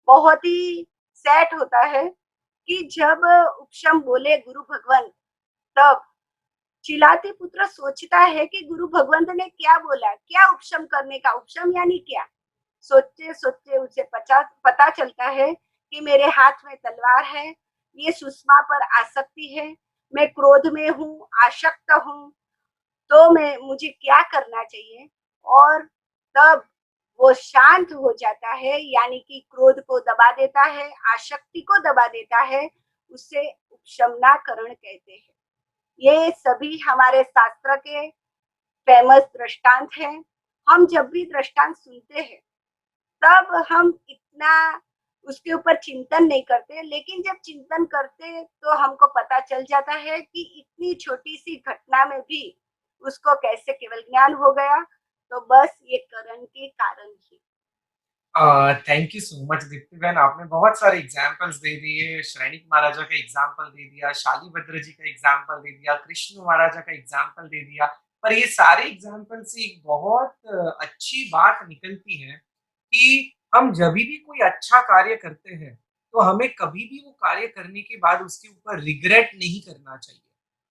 बहुत ही सेट होता है कि जब उपशम बोले गुरु भगवंत, तब चिल्लाते पुत्र सोचता है कि गुरु भगवंत ने क्या बोला, क्या उपशम करने का, उपशम यानी क्या। सोचते सोचते उसे पता चलता है कि मेरे हाथ में तलवार है, ये सुषमा पर आसक्ति है, मैं क्रोध में हूँ, आसक्त हूँ, तो मैं मुझे क्या करना चाहिए। और तब वो शांत हो जाता है, यानी कि क्रोध को दबा देता है, आसक्ति को दबा देता है, उसे उपशमनाकरण कहते हैं। ये सभी हमारे शास्त्र के फेमस दृष्टांत हैं। हम जब भी दृष्टांत सुनते हैं तब हम इतना उसके ऊपर चिंतन नहीं करते, लेकिन जब चिंतन करते तो हमको पता चल जाता है कि इतनी छोटी सी घटना में भी उसको कैसे केवल ज्ञान हो गया। तो बस ये करण के कारण ही। Thank you so much Deepti बहन, आपने बहुत सारे एग्जाम्पल्स दे दिए। श्रेणिक महाराजा का एग्जाम्पल दे दिया, शालीभद्र जी का एग्जाम्पल दे दिया, कृष्ण महाराजा का एग्जाम्पल दे दिया। पर ये सारे एग्जाम्पल से एक बहुत अच्छी बात निकलती है कि हम जब भी कोई अच्छा कार्य करते हैं तो हमें कभी भी वो कार्य करने के बाद उसके ऊपर रिग्रेट नहीं करना चाहिए,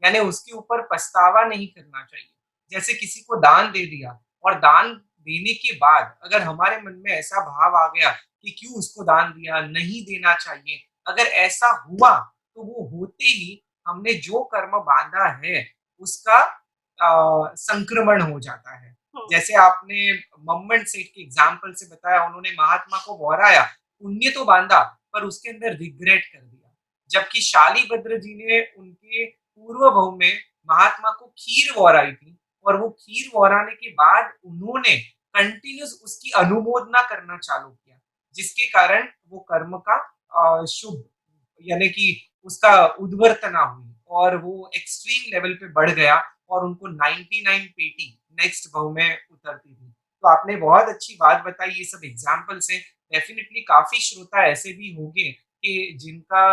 यानी उसके ऊपर पछतावा नहीं करना चाहिए। जैसे किसी को दान दे दिया और दान देने के बाद अगर हमारे मन में ऐसा भाव आ गया कि क्यों उसको दान दिया, नहीं देना चाहिए, अगर ऐसा हुआ तो वो होते ही हमने जो कर्म बांधा है उसका संक्रमण हो जाता है। जैसे आपने मम्मन सेठ के एग्जाम्पल से बताया, उन्होंने महात्मा को वहराया, पुण्य तो बांधा पर उसके अंदर रिग्रेट कर दिया। जबकि शालीभद्र जी ने उनके पूर्व भव में महात्मा को खीर वहराई थी और वो खीर वहराने के बाद उन्होंने कंटिन्यूस उसकी अनुमोदना करना चालू किया, जिसके कारण वो कर्म का शुभ यानी कि उसका उद्वर्तना हुई और वो एक्सट्रीम लेवल पे बढ़ गया और उनको 99 पेटी नेक्स्ट भाव में उतरती थी। तो आपने बहुत अच्छी बात बताई, ये सब एग्जाम्पल से डेफिनेटली काफी श्रोता ऐसे भी होंगे कि जिनका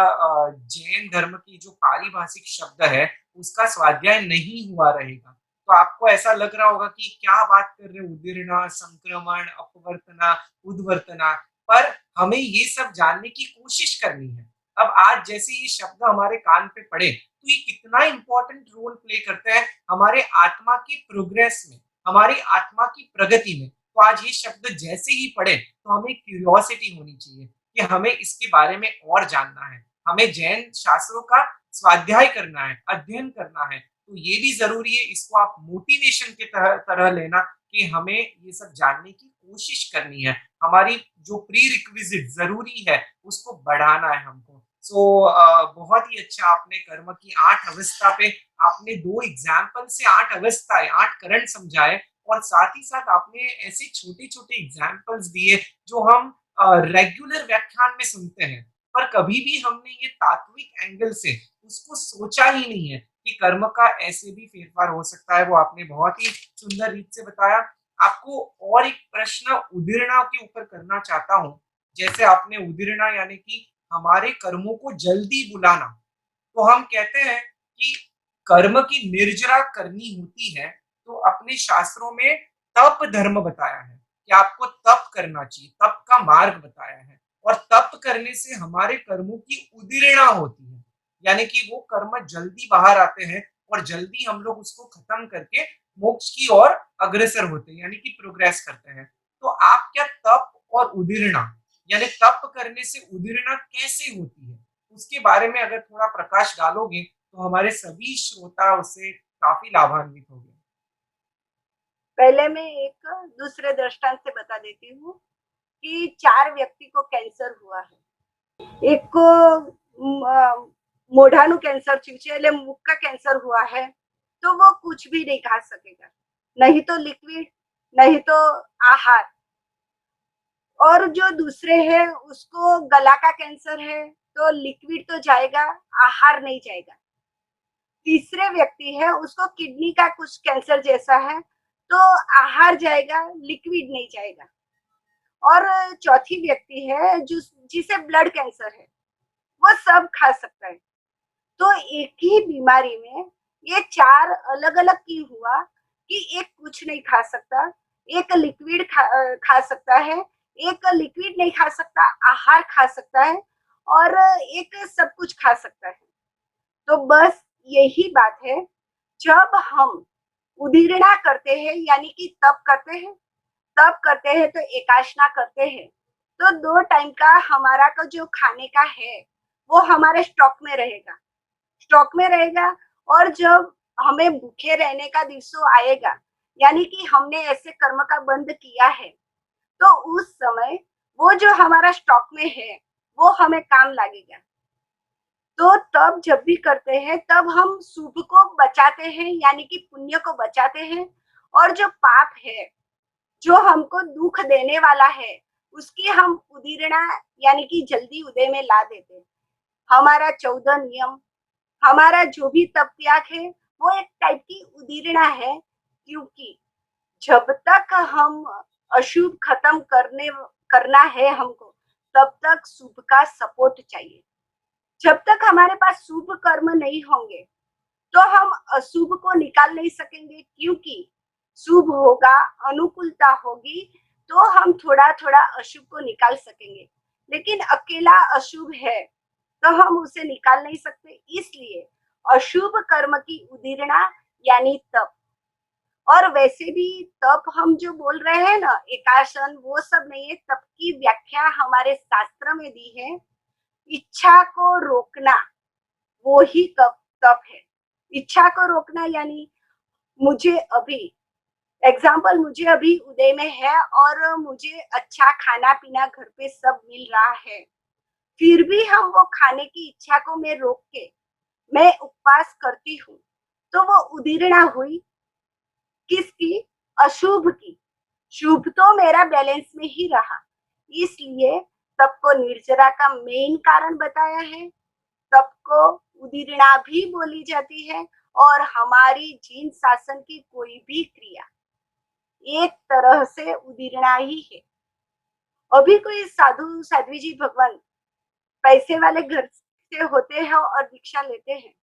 जैन धर्म की जो पारिभाषिक शब्द है उसका स्वाध्याय नहीं हुआ रहेगा। तो आपको ऐसा लग रहा होगा कि क्या बात कर रहे हैं, उदीर्णा, संक्रमण, अपवर्तना, उद्वर्तना। पर हमें ये सब जानने की कोशिश करनी है। अब आज जैसे ये शब्द हमारे कान पे पड़े तो ये कितना इंपॉर्टेंट रोल प्ले करता है हमारे आत्मा की प्रोग्रेस में, हमारी आत्मा की प्रगति में। तो आज ये शब्द जैसे ही पढ़े तो हमें क्यूरियोसिटी होनी चाहिए कि हमें इसके बारे में और जानना है, हमें जैन शास्त्रों का स्वाध्याय करना है, अध्ययन करना है। तो ये भी जरूरी है, इसको आप मोटिवेशन के तरह लेना कि हमें ये सब जानने की कोशिश करनी है, हमारी जो प्री रिक्विजिट जरूरी है उसको बढ़ाना है हमको। बहुत ही अच्छा आपने कर्म की 8 अवस्था पे आपने 2 एग्जाम्पल से 8 अवस्थाएं, 8 करण समझाए और साथ ही साथ आपने ऐसे छोटे-छोटे एग्जाम्पल्स दिए जो हम रेगुलर व्याख्यान में सुनते हैं, पर कभी भी हमने ये तात्विक एंगल से उसको सोचा ही नहीं है कि कर्म का ऐसे भी फेरफार हो सकता है। वो आपने बहुत ही सुंदर रीत से बताया। आपको और एक प्रश्न उदीर्णा के ऊपर करना चाहता हूँ। जैसे आपने उदीर्णा यानी कि हमारे कर्मों को जल्दी बुलाना, तो हम कहते हैं कि कर्म की निर्जरा करनी होती है, तो अपने शास्त्रों में तप धर्म बताया है कि आपको तप करना चाहिए, तप का मार्ग बताया है। और तप करने से हमारे कर्मों की उदीर्णा होती है, यानी कि वो कर्म जल्दी बाहर आते हैं और जल्दी हम लोग उसको खत्म करके मोक्ष की ओर अग्रसर होते हैं, यानी कि प्रोग्रेस करते हैं। तो आप क्या तप और उदीर्णा यानी तप करने से उदीर्णा कैसे होती है, उसके बारे में अगर थोड़ा प्रकाश डालोगे तो हमारे सभी श्रोता उससे काफी लाभान्वित होंगे। पहले मैं एक दूसरे दृष्टांत से बता देती हूँ कि 4 व्यक्ति को कैंसर हुआ है। एक को मोढ़ानु कैंसर थયું છે એટલે मुख का कैंसर हुआ है, तो वो कुछ भी नहीं खा सकेगा, नहीं तो लिक्विड, नहीं तो आहार। और जो दूसरे हैं उसको गला का कैंसर है, तो लिक्विड तो जाएगा, आहार नहीं जाएगा। तीसरे व्यक्ति है उसको किडनी का कुछ कैंसर जैसा है, तो आहार जाएगा, लिक्विड नहीं जाएगा। और चौथी व्यक्ति है जिसे ब्लड कैंसर है, वो सब खा सकता है। तो एक ही बीमारी में ये चार अलग अलग क्यों हुआ कि एक कुछ नहीं खा सकता, एक लिक्विड खा सकता है, एक लिक्विड नहीं खा सकता, आहार खा सकता है, और एक सब कुछ खा सकता है। तो बस यही बात है, जब हम उदीरना करते हैं यानी कि तप करते हैं तो एकाशना करते हैं, तो 2 टाइम का हमारा का जो खाने का है वो हमारे स्टॉक में रहेगा। और जब हमें भूखे रहने का दिवसों आएगा, यानी कि हमने ऐसे कर्म का बंद किया है, तो उस समय वो जो हमारा स्टॉक में है वो हमें काम लगेगा। तो तब जब भी करते हैं तब हम शुभ को बचाते हैं, यानी कि पुण्य को बचाते हैं, और जो पाप है जो हमको दुख देने वाला है उसकी हम उदीरना यानी कि जल्दी उदय में ला देते हैं। हमारा 14 नियम, हमारा जो भी तप त्याग है वो एक टाइप की उदीरना है, क्योंकि जब तक हम अशुभ खत्म करना है हमको, तब तक शुभ का सपोर्ट चाहिए। जब तक हमारे पास शुभ कर्म नहीं होंगे तो हम अशुभ को निकाल नहीं सकेंगे, क्योंकि शुभ होगा, अनुकूलता होगी, तो हम थोड़ा थोड़ा अशुभ को निकाल सकेंगे। लेकिन अकेला अशुभ है तो हम उसे निकाल नहीं सकते, इसलिए अशुभ कर्म की उदीरना यानी तप। और वैसे भी तप हम जो बोल रहे हैं ना, एकासन, वो सब नहीं है। तप की व्याख्या हमारे शास्त्र में दी है, इच्छा को रोकना, वो ही तप तप है। इच्छा को रोकना यानी मुझे अभी मुझे अभी उदय में है और मुझे अच्छा खाना पीना घर पे सब मिल रहा है, फिर भी हम वो खाने की इच्छा को मैं रोक के मैं उपवास करती हूँ, तो वो उदीरना हुई किसकी? अशुभ की। शुभ तो मेरा बैलेंस में ही रहा, इसलिए तप को निर्जरा का मेन कारण बताया है। तप को उदीरना भी बोली जाती है, और हमारी जीन शासन की कोई भी क्रिया एक तरह से उदीरना ही है। अभी कोई साधु साध्वी जी भगवान पैसे वाले घर से होते हैं और दीक्षा लेते हैं,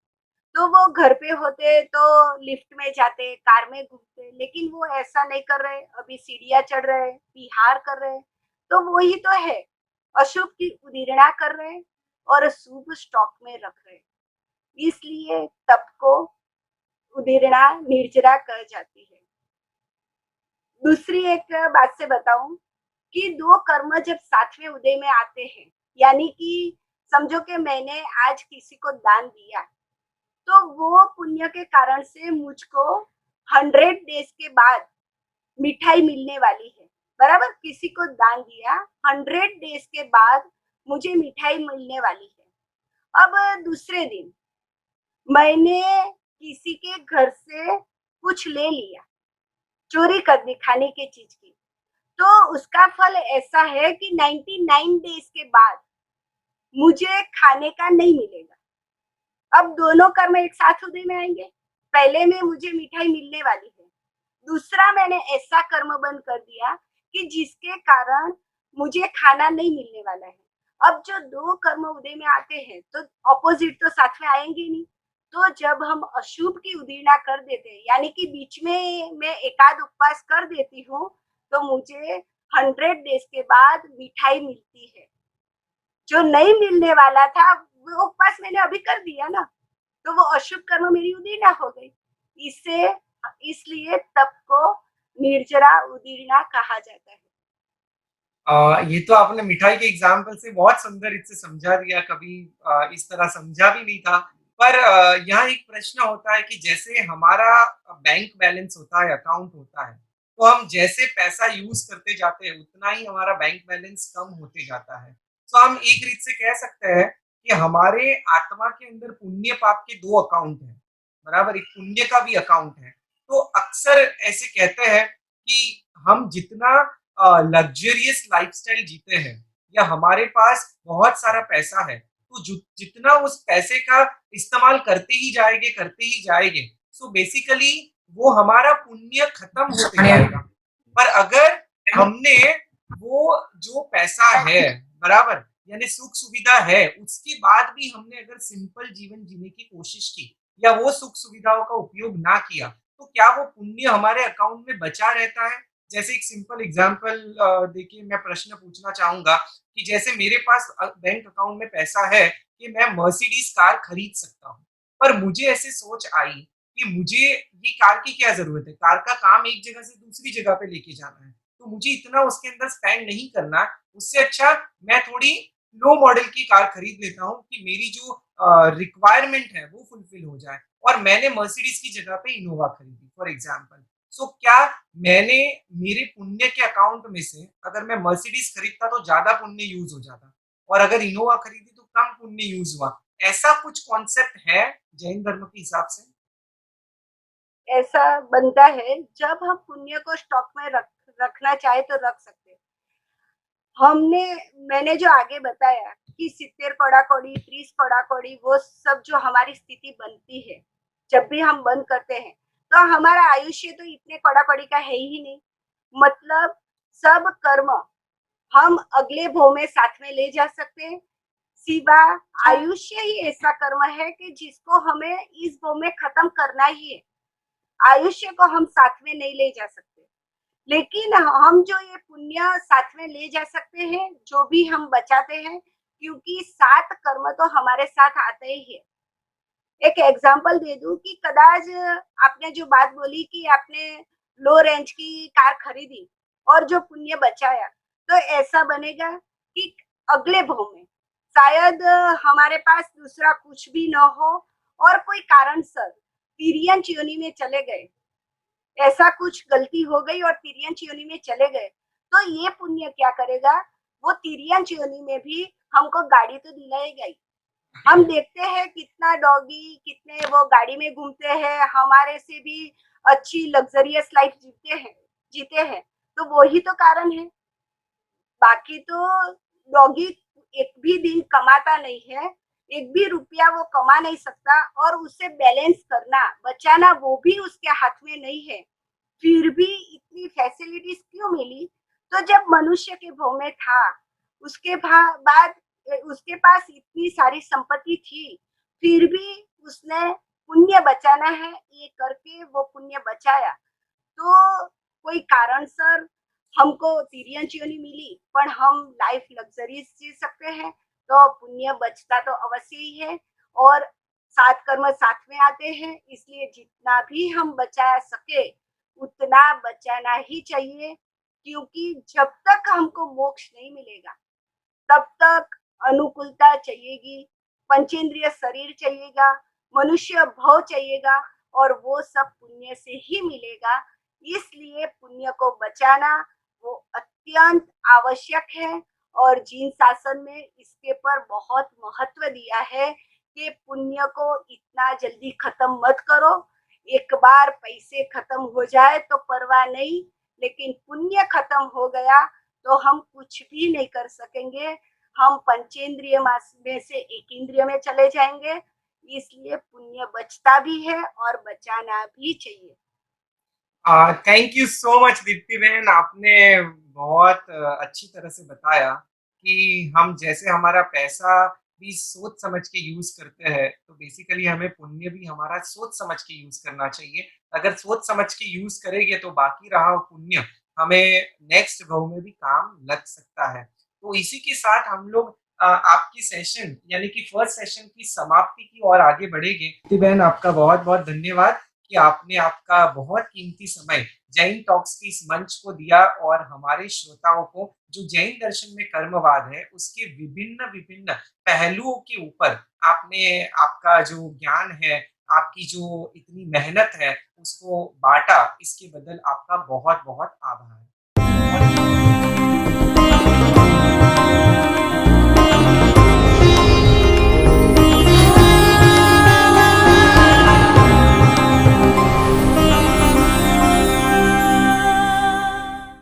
तो वो घर पे होते तो लिफ्ट में जाते, कार में घूमते, लेकिन वो ऐसा नहीं कर रहे, अभी सीढ़ियां चढ़ रहे, विहार कर रहे, तो वो ही तो है, अशुभ की उदीरना कर रहे और शुभ स्टॉक में रख रहे। इसलिए तप को उदीरना निर्जरा कर जाती है। दूसरी एक बात से बताऊं कि 2 कर्म जब सातवें उदय में आते हैं, यानी कि समझो कि मैंने आज किसी को दान दिया, तो वो पुण्य के कारण से मुझको 100 डेज के बाद मिठाई मिलने वाली है। बराबर, किसी को दान दिया, 100 डेज के बाद मुझे मिठाई मिलने वाली है। अब दूसरे दिन मैंने किसी के घर से कुछ ले लिया, चोरी कर दी खाने की चीज की, तो उसका फल ऐसा है कि 99 डेज के बाद मुझे खाने का नहीं मिलेगा। अब दोनों कर्म एक साथ उदय में आएंगे। पहले में मुझे मिठाई मिलने वाली है, दूसरा मैंने ऐसा कर्म बंद कर दिया कि जिसके कारण मुझे खाना नहीं मिलने वाला है। अब जो 2 कर्म उदय में आते हैं तो ऑपोजिट तो साथ में आएंगे नहीं। तो जब हम अशुभ की उदीरना कर देते हैं, यानी कि बीच में मैं एकाध उपवास कर देती हूँ, तो मुझे 100 डेज के बाद मिठाई मिलती है। जो नहीं मिलने वाला था वो उपवास मैंने अभी कर दिया ना, तो वो अशुभ कर्म मेरी उदीरना हो गई। इससे इसलिए तप को निर्जरा उदीरना कहा जाता है। ये तो आपने मिठाई के एग्जाम्पल से बहुत सुंदर इससे समझा दिया, कभी इस तरह समझा भी नहीं था। पर यहाँ एक प्रश्न होता है कि जैसे हमारा बैंक बैलेंस होता है, अकाउंट होता है, तो हम जैसे पैसा यूज करते जाते हैं उतना ही हमारा बैंक बैलेंस कम होते जाता है। तो हम एक रीत से कह सकते हैं कि हमारे आत्मा के अंदर पुण्य पाप के 2 अकाउंट हैं, बराबर, एक पुण्य का भी अकाउंट है। तो अक्सर ऐसे कहते हैं कि हम जितना लग्जरियस लाइफस्टाइल जीते हैं या हमारे पास बहुत सारा पैसा है, तो जितना उस पैसे का इस्तेमाल करते ही जाएंगे, सो बेसिकली वो हमारा पुण्य खत्म होते जाएगा। पर अगर हमने वो जो पैसा है, बराबर, यानी सुख सुविधा है, उसके बाद भी हमने अगर सिंपल जीवन जीने की कोशिश की या वो सुख सुविधाओं का उपयोग ना किया, तो क्या वो पुण्य हमारे अकाउंट में बचा रहता है? जैसे एक सिंपल एग्जांपल देखिए, मैं प्रश्न पूछना चाहूंगा कि जैसे मेरे पास बैंक अकाउंट में पैसा है कि मैं मर्सिडीज कार खरीद सकता हूँ, पर मुझे ऐसे सोच आई कि मुझे ये कार की क्या जरूरत है, कार का काम एक जगह से दूसरी जगह पे लेके जाना है, तो मुझे इतना उसके अंदर स्पेंड नहीं करना। उससे अच्छा मैं थोड़ी लो मॉडल की कार खरीद लेता हूँ कि मेरी जो रिक्वायरमेंट है वो फुलफिल हो जाए, और मैंने मर्सिडीज की जगह पे इनोवा खरीदी फॉर एग्जाम्पल। सो क्या मैंने मेरे पुण्य के अकाउंट में से अगर मैं मर्सिडीज खरीदता तो ज्यादा पुण्य यूज हो जाता, और अगर इनोवा खरीदी तो कम पुण्य यूज हुआ? ऐसा कुछ कॉन्सेप्ट है जैन धर्म के हिसाब से? ऐसा बनता है, जब हम पुण्य को स्टॉक में रखना चाहे तो रख सकते हैं। हमने मैंने जो आगे बताया कि 70 कौड़ा कौड़ी, 30 कौड़ा कौड़ी, वो सब जो हमारी स्थिति बनती है जब भी हम बंद करते हैं, तो हमारा आयुष्य तो इतने कौड़ा कौड़ी का है ही नहीं। मतलब सब कर्म हम अगले भव में साथ में ले जा सकते हैं। सिवा आयुष्य ही ऐसा कर्म है कि जिसको हमें इस भव में खत्म करना ही है। आयुष्य को हम साथ में नहीं ले जा सकते, लेकिन हम जो ये पुण्य साथ में ले जा सकते हैं, जो भी हम बचाते हैं, क्योंकि 7 कर्म तो हमारे साथ आते ही है। एक एग्जांपल दे दूं कि कदाच आपने जो बात बोली कि आपने लो रेंज की कार खरीदी और जो पुण्य बचाया, तो ऐसा बनेगा कि अगले भव में शायद हमारे पास दूसरा कुछ भी न हो और कोई कारण सर तिरियन योनि में चले गए, ऐसा कुछ गलती हो गई और तिरियन योनि में चले गए, तो ये पुण्य क्या करेगा, वो तिरियन योनि में भी हमको गाड़ी तो दिलाएगा ही। हम देखते हैं कितना डॉगी कितने वो गाड़ी में घूमते हैं, हमारे से भी अच्छी लग्जरियस लाइफ जीते हैं, तो वो ही तो कारण है। बाकी तो डॉगी एक भी दिन कमाता नहीं है, एक भी रुपया वो कमा नहीं सकता, और उसे बैलेंस करना बचाना वो भी उसके हाथ में नहीं है। फिर भी इतनी फैसिलिटीज क्यों मिली? तो जब मनुष्य के भव में था, उसके बाद उसके पास इतनी सारी संपत्ति थी, फिर भी उसने पुण्य बचाना है ये करके वो पुण्य बचाया। तो कोई कारण सर हमको तिरियन चियोनी मिली पर हम लाइफ लग्जरी जी सकते हैं, तो पुण्य बचता तो अवश्य ही है। और 7 कर्म साथ में आते हैं, इसलिए जितना भी हम बचा सके उतना बचाना ही चाहिए, क्योंकि जब तक हमको मोक्ष नहीं मिलेगा तब तक अनुकूलता चाहिएगी, पंचेंद्रिय शरीर चाहिएगा, मनुष्य भव चाहिएगा, और वो सब पुण्य से ही मिलेगा। इसलिए पुण्य को बचाना वो अत्यंत आवश्यक है, और जीन शासन में इसके पर बहुत महत्व दिया है कि पुण्य को इतना जल्दी खत्म मत करो। एक बार पैसे खत्म हो जाए तो परवाह नहीं, लेकिन पुण्य खत्म हो गया तो हम कुछ भी नहीं कर सकेंगे, हम पंचेंद्रिय में से एक इंद्रिय में चले जाएंगे। इसलिए पुण्य बचता भी है और बचाना भी चाहिए। Thank you so much Deepti बहन, आपने बहुत अच्छी तरह से बताया कि हम जैसे हमारा पैसा भी सोच समझ के यूज करते हैं, तो बेसिकली हमें पुण्य भी हमारा सोच समझ के यूज करना चाहिए। अगर सोच समझ के यूज करेंगे तो बाकी रहा पुण्य हमें नेक्स्ट भव में भी काम लग सकता है। तो इसी के साथ हम लोग आपकी सेशन यानी कि फर्स्ट सेशन की समाप्ति की ओर आगे बढ़ेंगे। दीप्ति बहन, आपका बहुत बहुत धन्यवाद कि आपने आपका बहुत कीमती समय जैन टॉक्स की इस मंच को दिया, और हमारे श्रोताओं को जो जैन दर्शन में कर्मवाद है उसके विभिन्न विभिन्न पहलुओं के ऊपर आपने आपका जो ज्ञान है, आपकी जो इतनी मेहनत है उसको बांटा। इसके बदल आपका बहुत बहुत आभार।